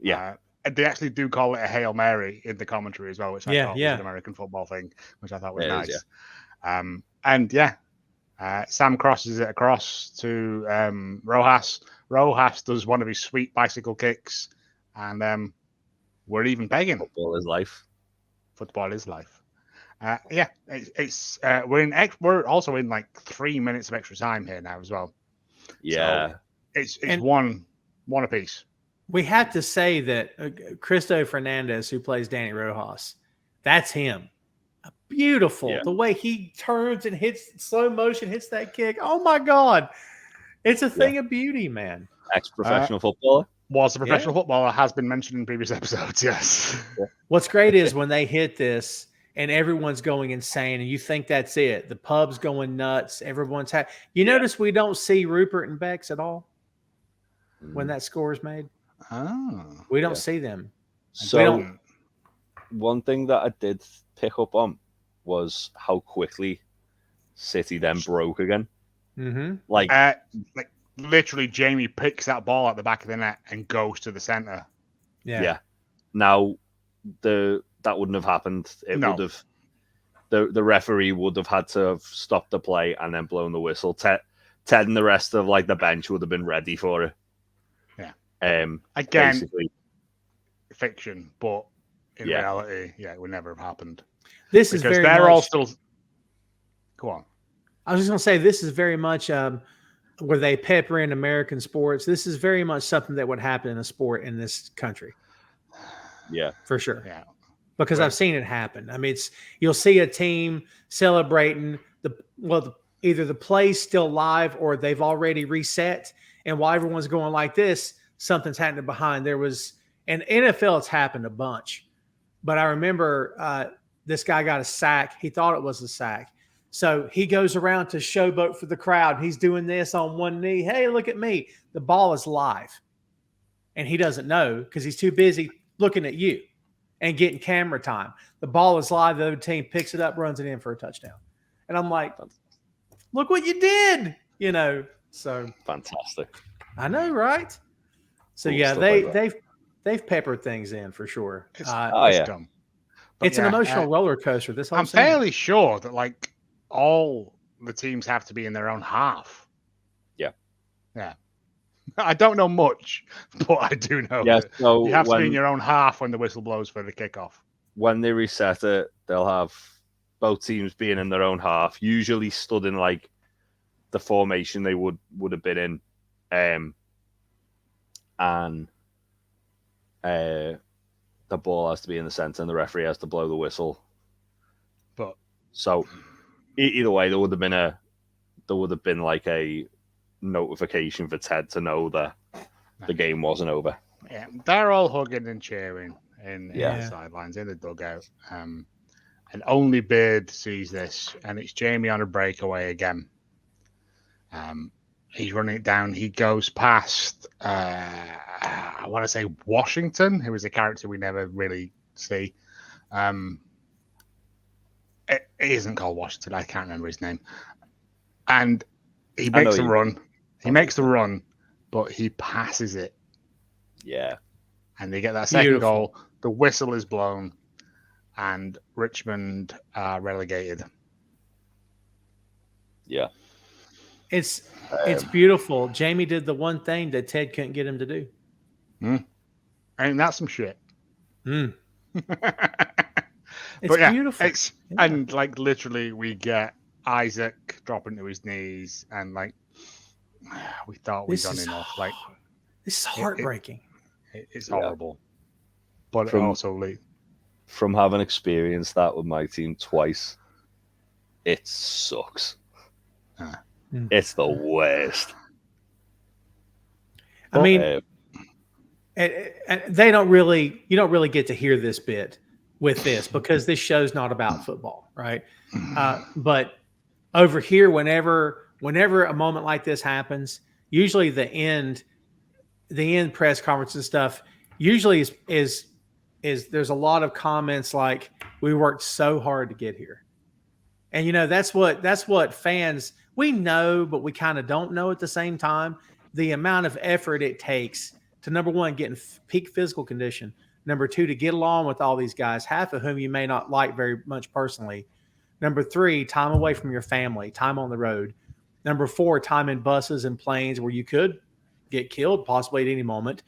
Yeah. They actually do call it a Hail Mary in the commentary as well, which I thought was an American football thing, which I thought was nice. Sam crosses it across to Rojas. Rojas does one of his sweet bicycle kicks, and we're even begging. Football is life. Football is life. We're also in like 3 minutes of extra time here now as well. Yeah, so it's one apiece. We have to say that Cristo Fernandez, who plays Danny Rojas, that's him. Beautiful. Yeah. The way he turns and hits slow motion, hits that kick. Oh my God. It's a thing of beauty, man. Ex-professional footballer. Was a professional footballer, has been mentioned in previous episodes, yes. What's great is when they hit this and everyone's going insane and you think that's it. The pub's going nuts. Everyone's You notice we don't see Rupert and Bex at all when that score is made? Oh, we don't see them. So one thing that I did pick up on was how quickly City then broke again. Mm-hmm. Like literally, Jamie picks that ball at the back of the net and goes to the center. Yeah. Now that wouldn't have happened. Would have. The referee would have had to have stopped the play and then blown the whistle. Ted and the rest of like the bench would have been ready for it. Again, basically. Fiction, but in reality, it would never have happened. This is very they're much, all still. Go on. I was just going to say this is very much where they pepper in American sports. This is very much something that would happen in a sport in this country. Yeah, for sure. Yeah, because I've seen it happen. I mean, you'll see a team celebrating either the play's still live or they've already reset, and while everyone's going like this, something's happening behind. And NFL, it's happened a bunch. But I remember this guy got a sack. He thought it was a sack. So he goes around to showboat for the crowd. He's doing this on one knee. Hey, look at me. The ball is live. And he doesn't know because he's too busy looking at you and getting camera time. The ball is live. The other team picks it up, runs it in for a touchdown. And I'm like, look what you did. So fantastic. I know, right? So they've peppered things in for sure. It's dumb. But it's an emotional roller coaster. This whole I'm fairly sure that like all the teams have to be in their own half. Yeah. I don't know much, but I do know that so you have to be in your own half when the whistle blows for the kickoff. When they reset it, they'll have both teams being in their own half, usually stood in like the formation they would have been in, and the ball has to be in the center, and the referee has to blow the whistle. But so either way, there would have been like a notification for Ted to know that the game wasn't over. Yeah, they're all hugging and cheering in the sidelines, in the dugout. And only Beard sees this, and it's Jamie on a breakaway again. He's running it down. He goes past, I want to say Washington, who is a character we never really see. It isn't called Washington. I can't remember his name. And he makes a run. He makes the run, but he passes it. Yeah. And they get that second goal. The whistle is blown, and Richmond are relegated. Yeah. It's beautiful. Jamie did the one thing that Ted couldn't get him to do. And that's some shit. It's yeah, beautiful. And like literally we get Isaac dropping to his knees, and like we thought we'd done enough. Like this is heartbreaking. It's horrible. But from having experienced that with my team twice, it sucks. It's the worst. I mean, you don't really get to hear this bit with this because this show's not about football, right? But over here, whenever a moment like this happens, usually the end press conference and stuff usually is there's a lot of comments like, we worked so hard to get here. And that's what fans, we know, but we kind of don't know at the same time, the amount of effort it takes to, number one, get in peak physical condition. Number two, to get along with all these guys, half of whom you may not like very much personally. Number three, time away from your family, time on the road. Number four, time in buses and planes where you could get killed possibly at any moment.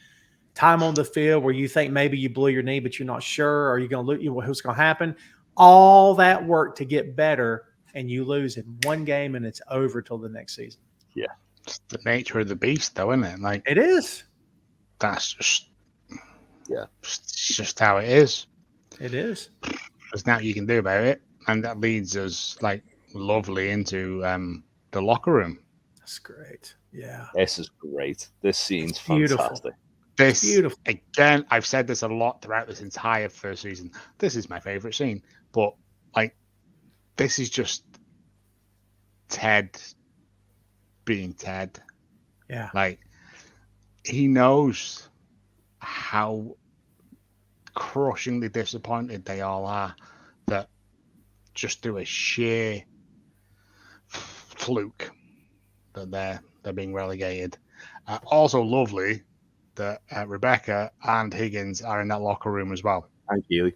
Time on the field where you think maybe you blew your knee, but you're not sure. Are you going to lose? What's going to happen? All that work to get better, and you lose in one game, and it's over till the next season. Yeah, it's the nature of the beast, though, isn't it? Like it is. That's it's just how it is. It is. There's nothing you can do about it, and that leads us like lovely into the locker room. That's great. Yeah, this is great. This scene's beautiful. Fantastic. This beautiful. Again, I've said this a lot throughout this entire first season. This is my favorite scene, but like, this is just Ted being Ted. Yeah, like he knows how crushingly disappointed they all are that just through a sheer fluke that they're being relegated. Also lovely that Rebecca and Higgins are in that locker room as well. And Keely.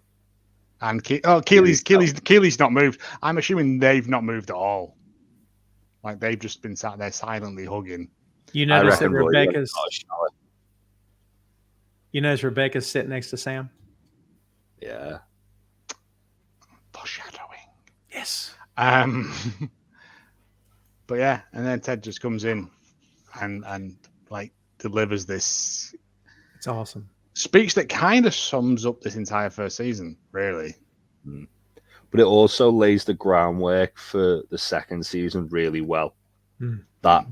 And Keely's not moved. I'm assuming they've not moved at all. Like they've just been sat there silently hugging. You notice that Rebecca's. You notice Rebecca's sitting next to Sam. Yeah. Foreshadowing. Yes. But yeah, and then Ted just comes in and like delivers this. It's awesome speech that kind of sums up this entire first season, really. But it also lays the groundwork for the second season really well. That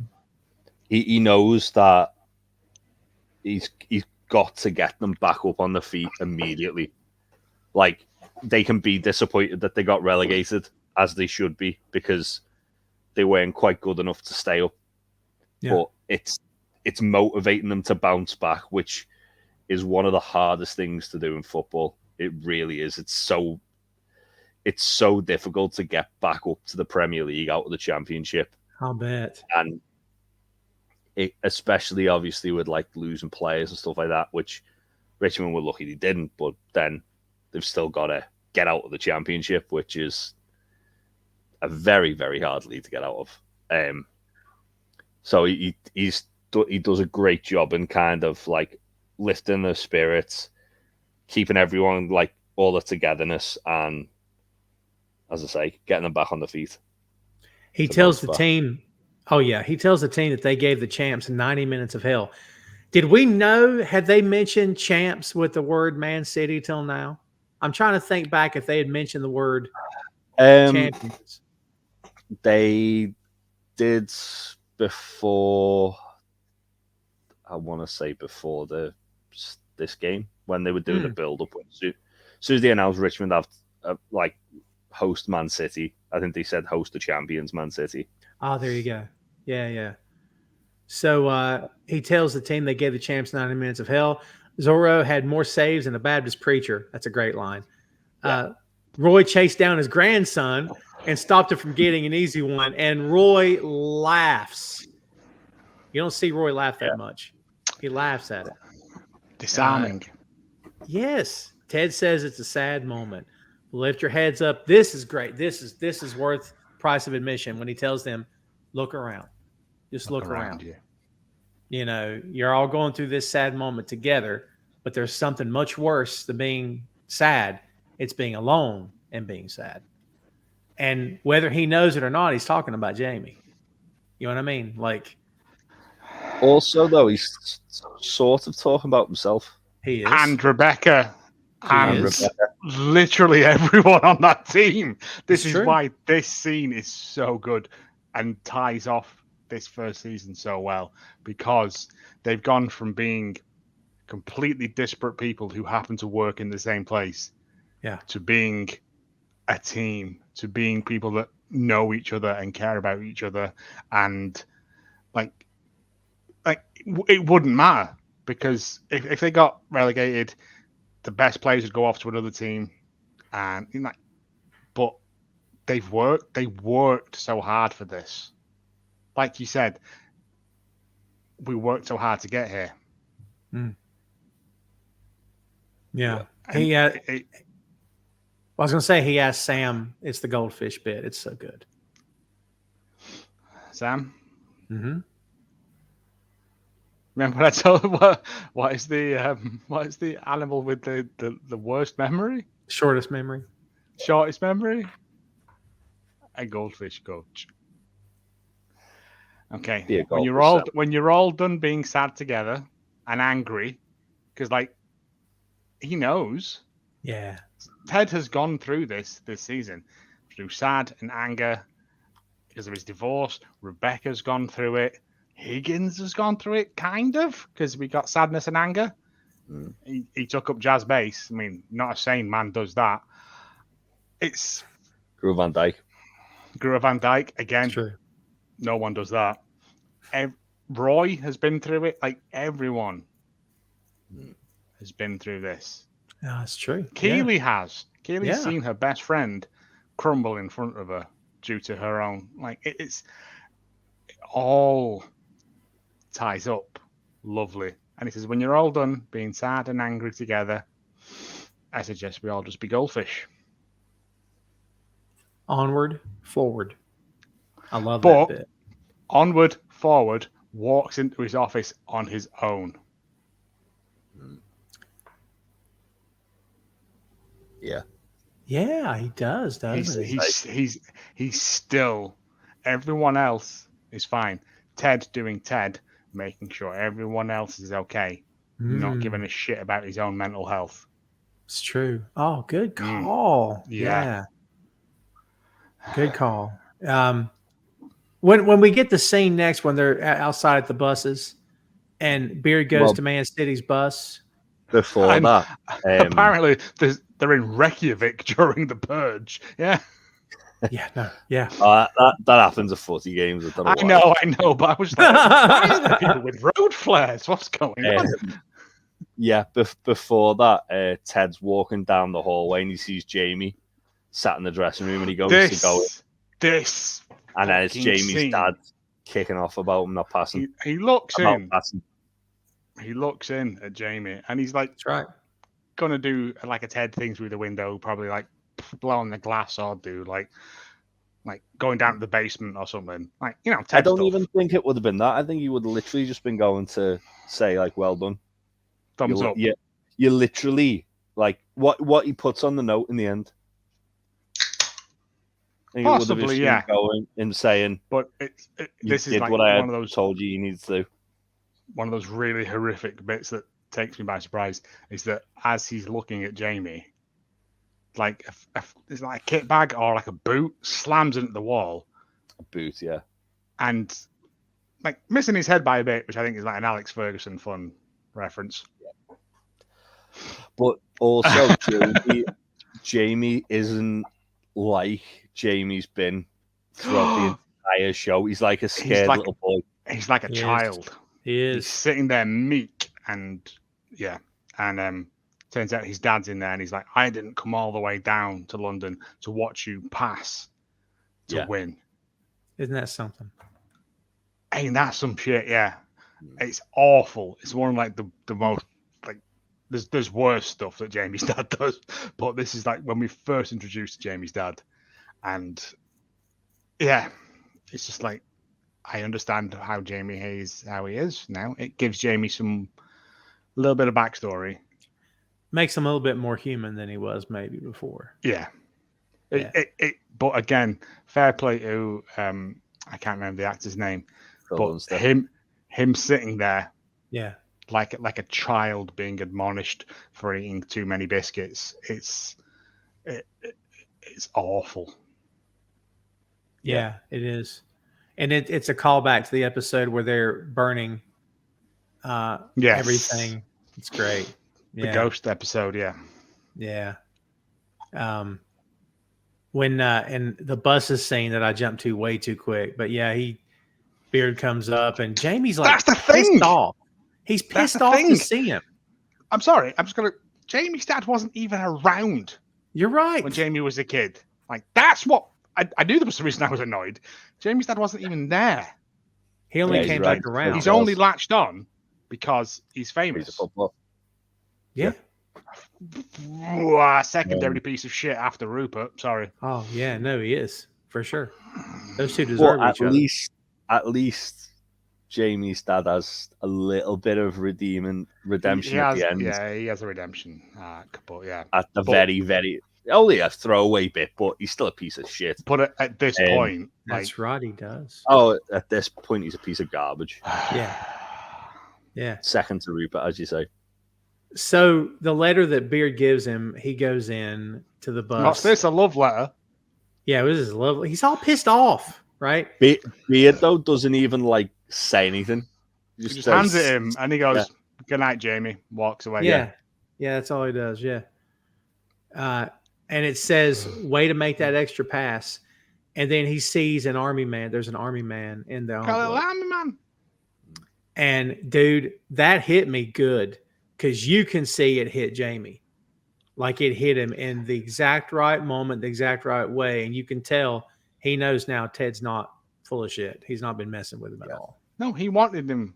he knows that he's got to get them back up on the feet immediately. Like, they can be disappointed that they got relegated, as they should be, because they weren't quite good enough to stay up. Yeah. But it's motivating them to bounce back, which is one of the hardest things to do in football. It really is. It's so difficult to get back up to the Premier League out of the Championship. I'll bet. And especially, obviously, with like losing players and stuff like that, which Richmond were lucky they didn't, but then they've still got to get out of the Championship, which is a very, very hard league to get out of. So he's he does a great job in kind of like lifting their spirits, keeping everyone like all the togetherness, and as I say, getting them back on the feet. He tells the team, he tells the team that they gave the champs 90 minutes of hell. Did we know, had they mentioned champs with the word Man City till now? I'm trying to think back if they had mentioned the word champions. They did before, I want to say before this game, when they were doing the build-up. As soon as they announced Richmond have like host Man City, I think they said host the champions Man City. Oh, there you go. Yeah. So he tells the team they gave the champs 90 minutes of hell. Zorro had more saves than a Baptist preacher. That's a great line. Yeah. Roy chased down his grandson and stopped him from getting an easy one. And Roy laughs. You don't see Roy laugh that much. He laughs at it. Disarming. Yes. Ted says it's a sad moment. Lift your heads up. This is great. This is worth price of admission when he tells them, look around. Just look around. You know, you're all going through this sad moment together, but there's something much worse than being sad. It's being alone and being sad. And whether he knows it or not, he's talking about Jamie. You know what I mean? Like, also, though, he's sort of talking about himself. He is. And Rebecca. Literally everyone on that team. This is why this scene is so good and ties off this first season so well, because they've gone from being completely disparate people who happen to work in the same place to being a team, to being people that know each other and care about each other. And like it wouldn't matter, because if they got relegated, the best players would go off to another team, and but they worked so hard for this. Like you said, we worked so hard to get here. Yeah. I was going to say, he asked Sam, it's the goldfish bit. It's so good. Sam? Mm-hmm. Remember what I told you? What is the animal with the worst memory? Shortest memory. Shortest memory? A goldfish, coach. Okay. When you're all done being sad together and angry, because he knows. Yeah. Ted has gone through this season, through sad and anger because of his divorce. Rebecca's gone through it. Higgins has gone through it, kind of, because we got sadness and anger. He took up jazz bass. I mean, not a sane man does that. It's Guru Van Dijk again. True. No one does that. Roy has been through it. Like, everyone has been through this. Yeah, that's true. Keely has. Keely's seen her best friend crumble in front of her due to her own. It all ties up lovely. And he says, when you're all done being sad and angry together, I suggest we all just be goldfish. Onward, forward. I love that bit. Onward, forward, walks into his office on his own. Yeah, he does, doesn't he? He's still, everyone else is fine. Ted doing Ted, making sure everyone else is okay. Not giving a shit about his own mental health. It's true. Oh, good call. Yeah. Good call. When we get the scene next, when they're outside at the buses and Beard goes to Man City's bus. Before that. Apparently, they're in Reykjavik during the purge. Yeah. That happens at footy games. I know, but I was like, why are there people with road flares? What's going on? Yeah, before that, Ted's walking down the hallway and he sees Jamie sat in the dressing room and he goes to go. And then it's Jamie's dad kicking off about him not passing. He looks in. He looks in at Jamie and he's like, that's right, gonna do like a Ted thing through the window, probably like blow on the glass or do like like going down to the basement or something. Like, Ted I don't stuff. even think it would have been that. I think he would have literally just been going to say, like, well done. Thumbs up. You're literally, like, what he puts on the note in the end. I think Possibly, it would have going and saying, but this is like what I one of those told you need to do. One of those really horrific bits that takes me by surprise is that as he's looking at Jamie, like it's like a kit bag or like a boot slams into the wall. A boot, yeah. And like missing his head by a bit, which I think is like an Alex Ferguson fun reference. Yeah. But also, Jamie isn't like Jamie's been throughout the entire show. He's like a scared little boy. He's like a child. He is. He's sitting there meek and turns out his dad's in there and he's like, I didn't come all the way down to London to watch you pass to win. Isn't that something? Ain't that some shit? Yeah. It's awful. It's one of like the most like there's worse stuff that Jamie's dad does, but this is like when we first introduced Jamie's dad, and yeah, it's just like I understand how Jamie Hayes how he is now. It gives Jamie some little bit of backstory. Makes him a little bit more human than he was maybe before. Yeah. But again, fair play to I can't remember the actor's name, but him sitting there, like a child being admonished for eating too many biscuits. It's awful. Yeah, it is, and it's a callback to the episode where they're burning everything. It's great. The ghost episode, yeah. When in the buses scene that I jumped to way too quick, but Beard comes up and Jamie's like pissed off. He's pissed off to see him. I'm sorry. Jamie's dad wasn't even around. You're right. When Jamie was a kid, like that's what I knew. There was the reason I was annoyed. Jamie's dad wasn't even there. He only came back around. He's only latched on because he's famous. He's a football. Yeah. Secondary piece of shit after Rupert. Sorry. Oh yeah, no, he is for sure. Those two deserve each other. At least Jamie's dad has a little bit of redemption at the end. Yeah, he has a redemption. But yeah, at the very only a throwaway bit, but he's still a piece of shit. But at this point, that's right, he does. Oh, at this point, he's a piece of garbage. Yeah. Second to Rupert, as you say. So the letter that Beard gives him, he goes in to the bus. What's this? A love letter? Yeah, it was his love. He's all pissed off, right? Beard though doesn't even like say anything. He just hands it him, and he goes, "Good night, Jamie." Walks away. Yeah, that's all he does. Yeah. And it says, "Way to make that extra pass," and then he sees an army man. There's an army man in the army man. And dude, that hit me good. Because you can see it hit Jamie. Like it hit him in the exact right moment, the exact right way. And you can tell he knows now Ted's not full of shit. He's not been messing with him at all. No, he wanted him.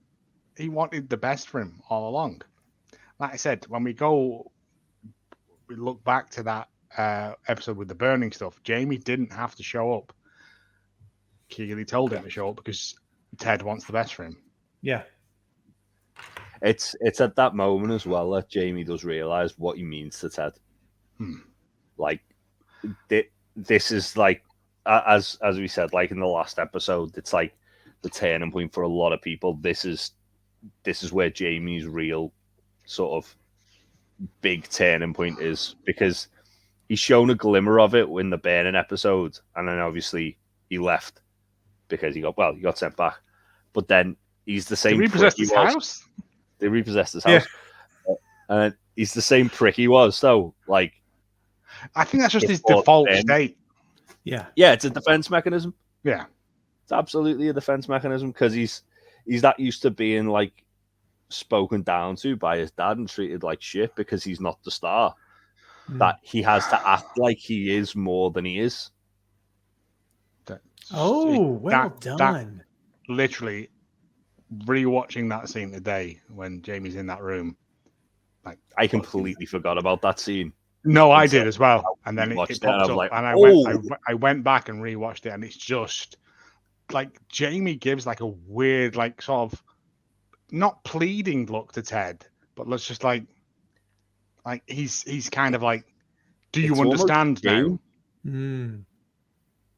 He wanted the best for him all along. Like I said, when we look back to that episode with the burning stuff, Jamie didn't have to show up. Keely told him to show up because Ted wants the best for him. Yeah. It's at that moment as well that Jamie does realize what he means to Ted. Like this is like as we said, like in the last episode, it's like the turning point for a lot of people. This is where Jamie's real sort of big turning point is, because he's shown a glimmer of it in the burning episode, and then obviously he left because he got sent back. But then he's the same. He repossessed his house. They repossessed his house. And he's the same prick he was. So, like, I think that's just his default state. Yeah. Yeah, it's a defense mechanism. Yeah. It's absolutely a defense mechanism because he's that used to being, like, spoken down to by his dad and treated like shit because he's not the star. That he has to act like he is more than he is. Well done. Literally, rewatching that scene today when Jamie's in that room, like I completely forgot about that scene. No, I did as well, and then it popped up, like, and I went back and rewatched it, and it's just like Jamie gives like a weird, like sort of not pleading look to Ted, but let's just like he's kind of like, do you understand now? Mm.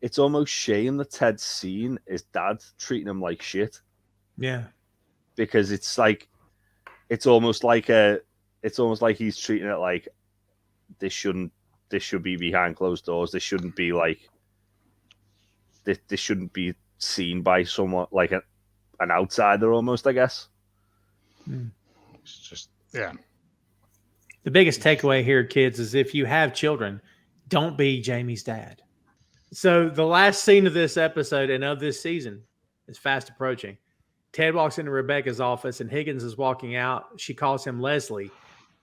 It's almost shame that Ted's seen his dad treating him like shit. Yeah, because it's almost like he's treating it like this should be behind closed doors. This shouldn't be like this shouldn't be seen by someone like an outsider almost, I guess. It's just, yeah. The biggest takeaway here, kids, is if you have children, don't be Jamie's dad. So the last scene of this episode and of this season is fast approaching. Ted walks into Rebecca's office and Higgins is walking out. She calls him Leslie.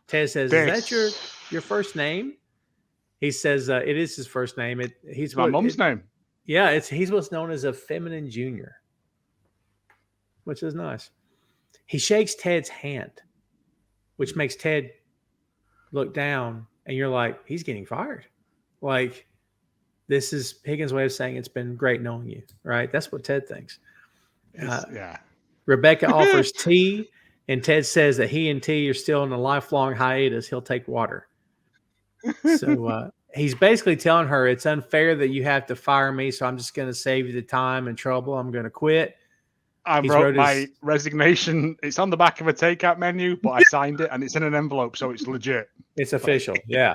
Ted says, "Is that your first name?" He says, "It is his first name. He's my mom's name." Yeah, he's what's known as a feminine junior, which is nice. He shakes Ted's hand, which makes Ted look down, and you're like, he's getting fired. Like, this is Higgins' way of saying it's been great knowing you, right? That's what Ted thinks. Yeah. Rebecca offers tea, and Ted says that he and T are still in a lifelong hiatus. He'll take water. So he's basically telling her it's unfair that you have to fire me, so I'm just going to save you the time and trouble. I'm going to quit. I wrote my resignation. It's on the back of a takeout menu, but I signed it, and it's in an envelope, so it's legit. It's official, yeah.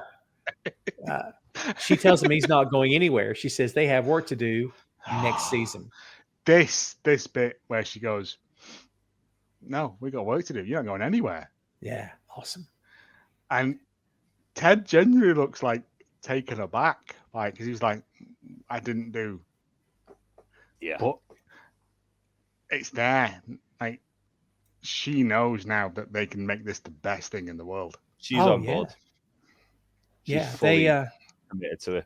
She tells him he's not going anywhere. She says they have work to do next season. This bit where she goes, "No, we got work to do. You're not going anywhere." Yeah, awesome. And Ted genuinely looks like taken aback, like, because he's like, "I didn't do." Yeah, but it's there. Like, she knows now that they can make this the best thing in the world. She's on board. Yeah, they committed to it.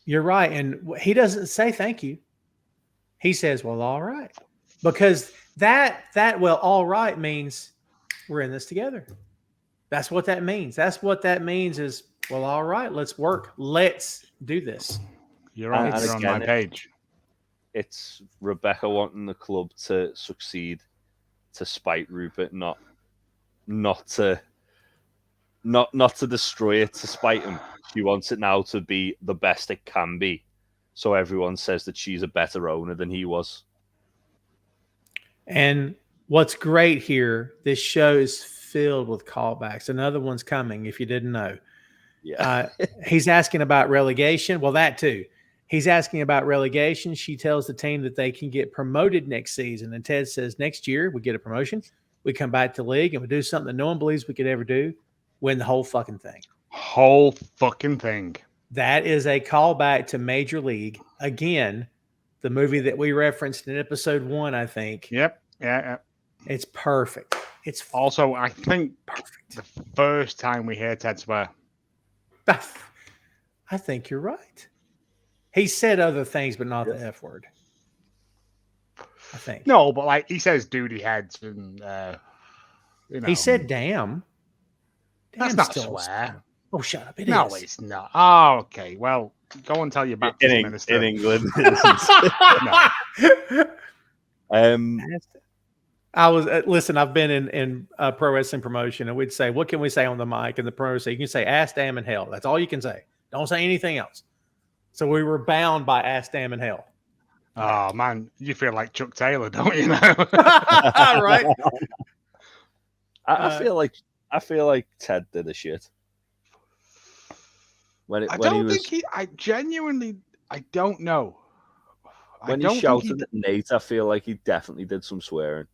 You're right, and he doesn't say thank you. He says, "Well, all right," because that well, all right means we're in this together. That's what that means. That's what that means is, well, all right, let's work. Let's do this. You're on my page. It's Rebecca wanting the club to succeed to spite Rupert, not to destroy it to spite him. She wants it now to be the best it can be. So everyone says that she's a better owner than he was. And what's great here, this show is filled with callbacks. Another one's coming, if you didn't know. Yeah. He's asking about relegation. Well, that too. He's asking about relegation. She tells the team that they can get promoted next season. And Ted says, next year we get a promotion. We come back to league and we do something that no one believes we could ever do. Win the whole fucking thing. Whole fucking thing. That is a callback to Major League. Again, the movie that we referenced in episode 1, I think. Yep. Yeah. It's perfect. It's also, I think, perfect. The first time we hear Ted swear. I think you're right. He said other things, but not the F word. I think. No, but like he says duty heads and He said damn. That's not a swear. Oh, shut up. No, it's not. Oh, okay. Well, go and tell your Baptist minister. In England. Listen, I've been in pro wrestling promotion, and we'd say, what can we say on the mic? And the pro say, you can say ass, damn, and hell. That's all you can say. Don't say anything else. So we were bound by ass, damn, and hell. Oh, man. You feel like Chuck Taylor, don't you know? Right? I feel like Ted did a shit. I don't know. When he shouted at Nate, I feel like he definitely did some swearing.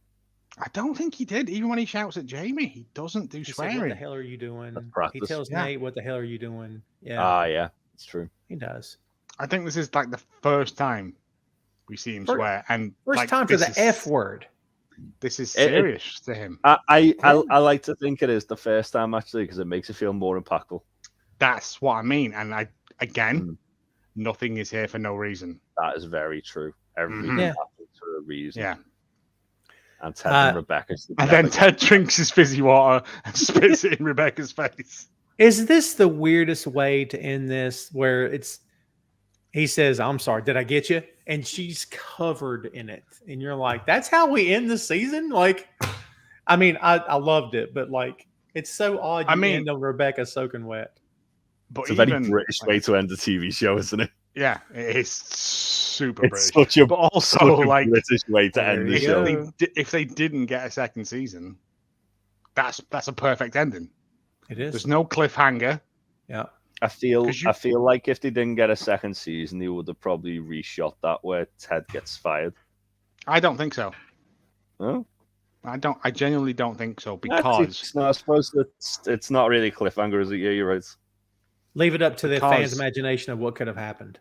I don't think he did. Even when he shouts at Jamie, he doesn't do swearing. Said, what the hell are you doing? He tells Nate, what the hell are you doing? Yeah. Yeah, it's true. He does. I think this is like the first time we see him swear. And first time for the F word. This is serious to him. I like to think it is the first time, actually, because it makes it feel more impactful. That's what I mean. And nothing is here for no reason. That is very true. Everything happens for a reason. Yeah. And Ted and Rebecca. And then Ted drinks his fizzy water and spits it in Rebecca's face. Is this the weirdest way to end this? Where he says, "I'm sorry, did I get you?" And she's covered in it, and you're like, "That's how we end the season?" Like, I mean, I loved it, but like, it's so odd. End on Rebecca soaking wet. But it's a very British way to end a TV show, isn't it? Yeah, it is super It's British. But also, like British way to end the show. If they didn't get a second season, that's a perfect ending. It is. There's no cliffhanger. Yeah. I feel like if they didn't get a second season, they would have probably reshot that where Ted gets fired. I don't think so. No? I genuinely don't think so, because I suppose it's not really a cliffhanger, is it? Yeah, you're right. Leave it up to the fans' imagination of what could have happened.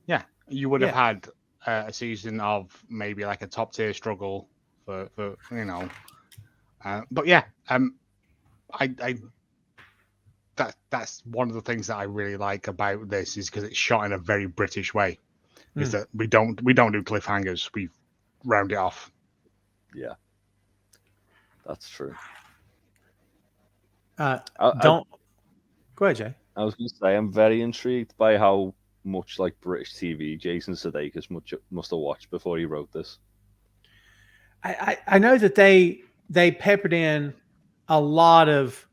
Yeah, you would have had a season of maybe like a top tier struggle for but yeah, that's one of the things that I really like about this, is because it's shot in a very British way. Is that we don't do cliffhangers, we round it off. Yeah, that's true. Go ahead, Jay. I was going to say, I'm very intrigued by how much like British TV Jason Sudeikis must have watched before he wrote this. I know that they peppered in a lot of,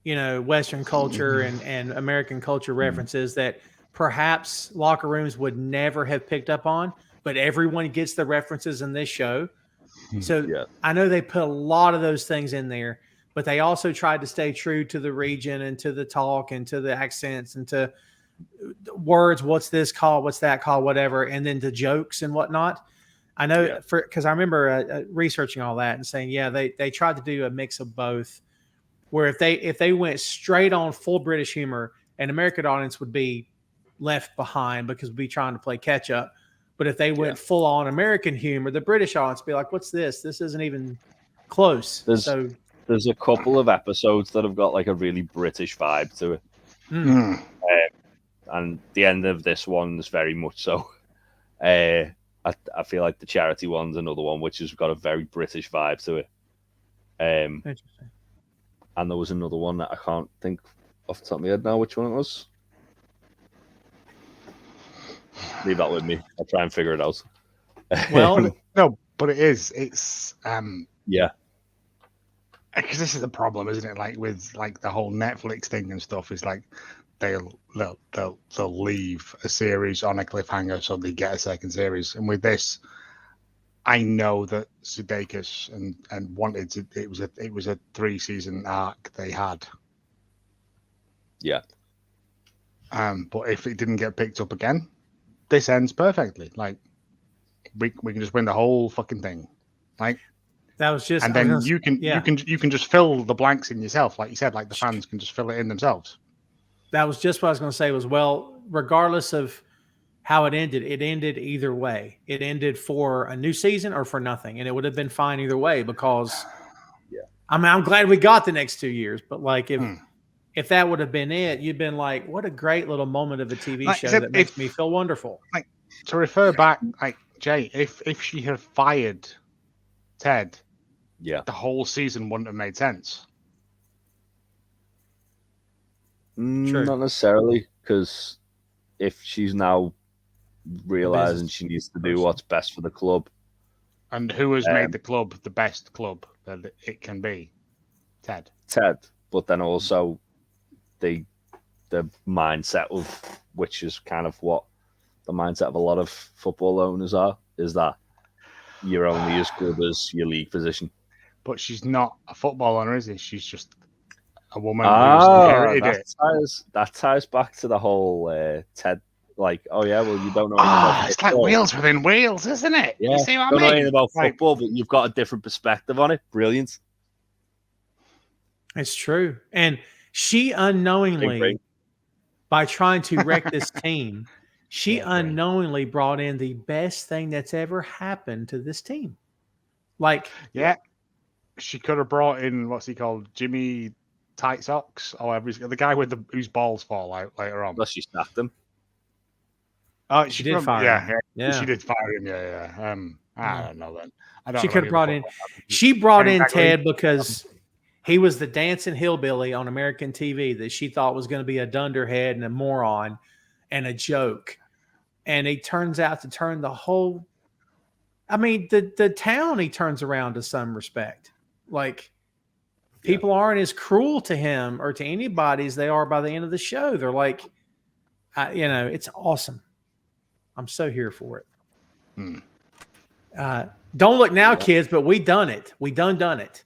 Western culture and American culture references that perhaps locker rooms would never have picked up on, but everyone gets the references in this show. So I know they put a lot of those things in there, but they also tried to stay true to the region and to the talk and to the accents and to words. What's this called? What's that called? Whatever. And then the jokes and whatnot. I know because I remember researching all that and saying, they tried to do a mix of both, where if they went straight on full British humor, an American audience would be left behind because we'd be trying to play catch up. But if they went full on American humor, the British audience would be like, what's this? This isn't even close. There's a couple of episodes that have got like a really British vibe to it. And the end of this one is very much so. I feel like the charity one's another one which has got a very British vibe to it. Interesting. And there was another one that I can't think off the top of my head now which one it was. Leave that with me. I'll try and figure it out. Well, no, but it is. It's because this is the problem, isn't it? Like with like the whole Netflix thing and stuff, is like they'll leave a series on a cliffhanger so they get a second series. And with this, I know that Sudeikis and wanted to. It was a 3-season arc they had. Yeah. But if it didn't get picked up again, this ends perfectly. Like we can just win the whole fucking thing. Like that was just, and then you can just fill the blanks in yourself, like you said. Like the fans can just fill it in themselves. That was just what I was going to say. Was regardless of how it ended either way. It ended for a new season or for nothing, and it would have been fine either way because. I mean, I'm glad we got the next 2 years, but like if that would have been it, you'd been like, what a great little moment of a TV show that makes me feel wonderful. Like to refer back, like Jay, if she had fired Ted, the whole season wouldn't have made sense. Not necessarily, because if she's now realizing she needs to do what's best for the club. And who has made the club the best club that it can be? Ted. But then also the mindset of, which is kind of what the mindset of a lot of football owners are, is that you're only as good as your league position. But she's not a football owner, is she? She's just a woman who's inherited it. That ties back to the whole Ted. Like, oh yeah, well you don't know. It's like wheels within wheels, isn't it? Yeah, you see what I mean? Don't know anything about football, but you've got a different perspective on it. Brilliant. It's true, and she unknowingly, by trying to wreck this team, she unknowingly brought in the best thing that's ever happened to this team. Like, she could have brought in what's he called, Jimmy Tight Socks, or the guy with whose balls fall out later on. Unless she snapped them. Oh, she did fire him. Yeah, she did fire him. I don't know then. She could have brought in. She brought in Ted because He was the dancing hillbilly on American TV that she thought was going to be a dunderhead and a moron and a joke. And he turns out to turn the whole, the town he turns around to some respect. Like, people aren't as cruel to him or to anybody as they are by the end of the show. They're like, it's awesome. I'm so here for it. Don't look now, kids, but we done it. We done it.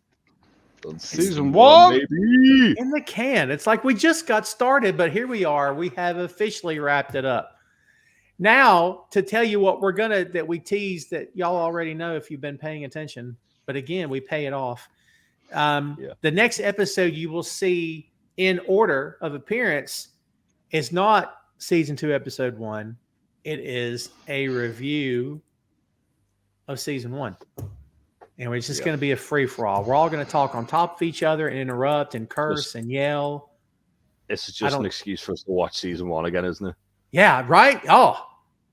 Season 1, baby. In the can. It's like we just got started, but here we are. We have officially wrapped it up. Now, to tell you what that we teased that y'all already know if you've been paying attention, but again, we pay it off. The next episode you will see in order of appearance is not season 2, episode 1. It is a review of season 1. And it's just going to be a free-for-all. We're all going to talk on top of each other and interrupt and curse and yell. It's just an excuse for us to watch season 1 again, isn't it? Yeah, right? Oh,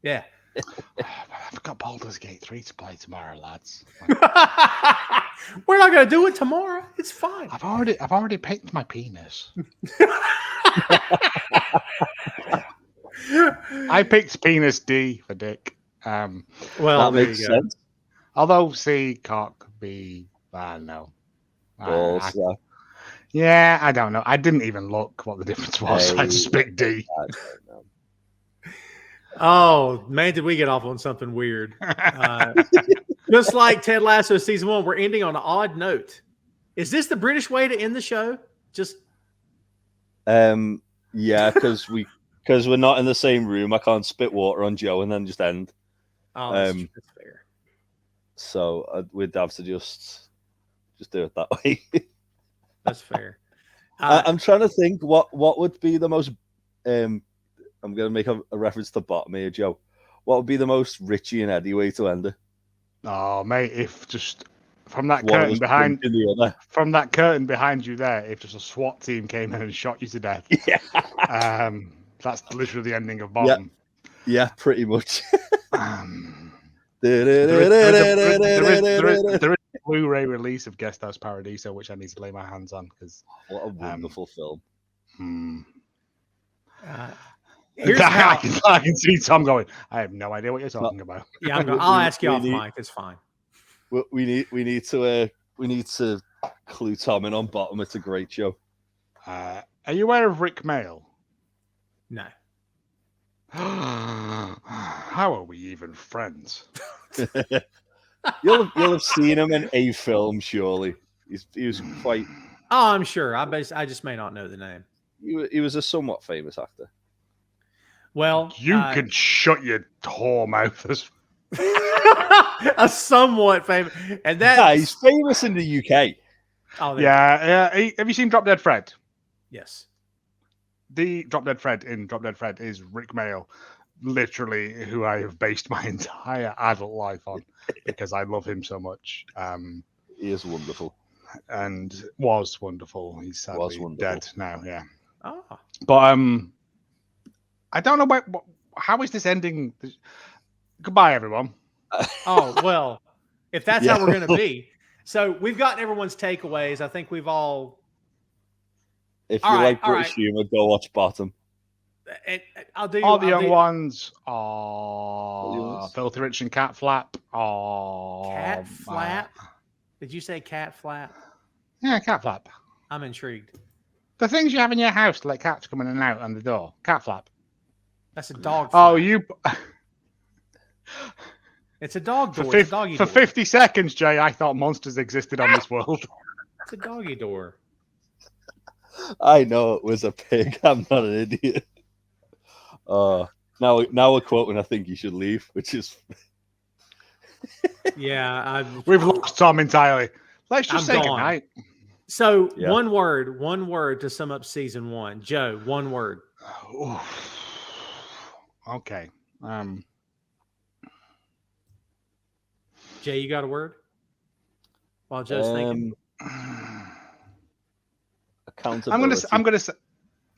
yeah. I've got Baldur's Gate 3 to play tomorrow, lads. We're not going to do it tomorrow. It's fine. I've already picked my penis. I picked penis D for dick. Well, that makes sense. Although C, cock, B, no. Yeah, I don't know. I didn't even look what the difference was. I just picked D. Oh, man, did we get off on something weird. Just like Ted Lasso season 1, we're ending on an odd note. Is this the British way to end the show? Just yeah, because we're not in the same room. I can't spit water on Joe and then just end. Oh, that's fair. So we'd have to just do it that way. That's fair. I'm trying to think what would be the most. I'm going to make a reference to bottom here, Joe. What would be the most Richie and Eddie way to end it? Oh, mate, if just from that curtain behind you there, if just a SWAT team came in and shot you to death. Yeah. That's literally the ending of bottom. Yeah, pretty much. There is a Blu-ray release of Guest House Paradiso, which I need to lay my hands on because what a wonderful film. I can see Tom going, I have no idea what you're talking about. Yeah, I'll ask you off mic. It's fine. We need to clue Tom in on bottom. It's a great show. Are you aware of Rick Mail? No. How are we even friends? You'll have seen him in a film, surely. He was quite. Oh, I'm sure. I just may not know the name. He was a somewhat famous actor. Well, you can shut your whore mouth. A somewhat famous, and he's famous in the UK. Oh, yeah. Have you seen Drop Dead Fred? Yes. The Drop Dead Fred in Drop Dead Fred is Rick Mail, literally who I have based my entire adult life on because I love him so much. He is wonderful. And was wonderful. He's sadly dead now, yeah. Oh. But I don't know how is this ending? Goodbye, everyone. Oh, well, if that's how we're going to be. So we've gotten everyone's takeaways. I think we've all... If you like British humor, go watch Bottom. And I'll do all the young ones. Oh, Filthy Rich and Cat Flap. Oh, Cat Flap. Did you say Cat Flap? Yeah, Cat Flap. I'm intrigued. The things you have in your house to let cats come in and out on the door. Cat Flap. That's a dog. Flap. Oh, you. It's a dog door. For 50 seconds, Jay, I thought monsters existed on this world. It's a doggy door. I know it was a pig. I'm not an idiot. Now we're quoting I think you should leave, which is we've lost Tom entirely. Let's just say goodnight. So one word to sum up season 1. Joe, one word. Okay. Jay, you got a word? While Joe's thinking. Accountability. I'm gonna say.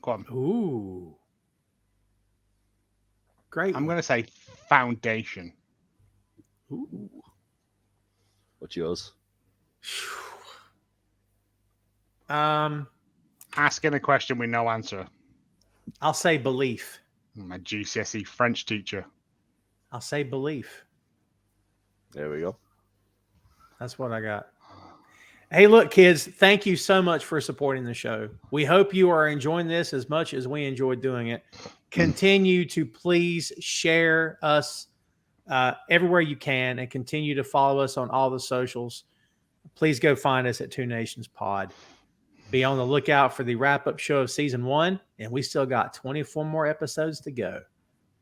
Go on. Ooh. Great. I'm gonna say foundation. Ooh. What's yours? Asking a question with no answer. I'll say belief. My GCSE French teacher. I'll say belief. There we go. That's what I got. Hey, look, kids, thank you so much for supporting the show. We hope you are enjoying this as much as we enjoyed doing it. Continue to please share us everywhere you can and continue to follow us on all the socials. Please go find us at Two Nations Pod. Be on the lookout for the wrap-up show of season 1, and we still got 24 more episodes to go.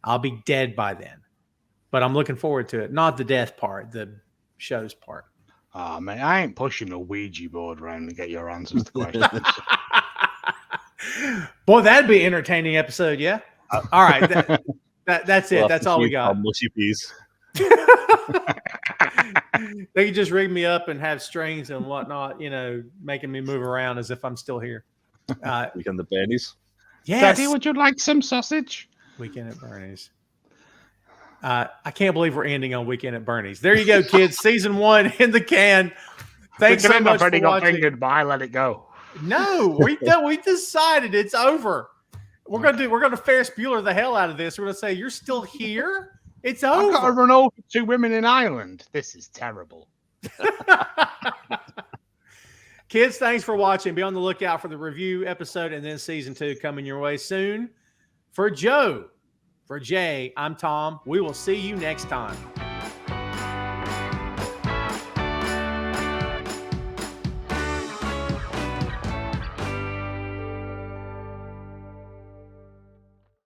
I'll be dead by then, but I'm looking forward to it. Not the death part, the show's part. Oh, man, I ain't pushing a Ouija board around to get your answers to questions. Boy, that'd be an entertaining episode, yeah? All right, that's it. That's all we got. Mushy peas. They could just rig me up and have strings and whatnot, making me move around as if I'm still here. Weekend at Bernie's. Yes. Daddy, would you like some sausage? Weekend at Bernie's. I can't believe we're ending on Weekend at Bernie's. There you go, kids. Season 1 in the can. Thanks so much for watching. Goodbye. Let it go. No, we decided it's over. We're gonna Ferris Bueller the hell out of this. We're gonna say you're still here. It's over. I've got to run over 2 women in Ireland. This is terrible. Kids, thanks for watching. Be on the lookout for the review episode and then season 2 coming your way soon. For Joe, for Jay, I'm Tom. We will see you next time.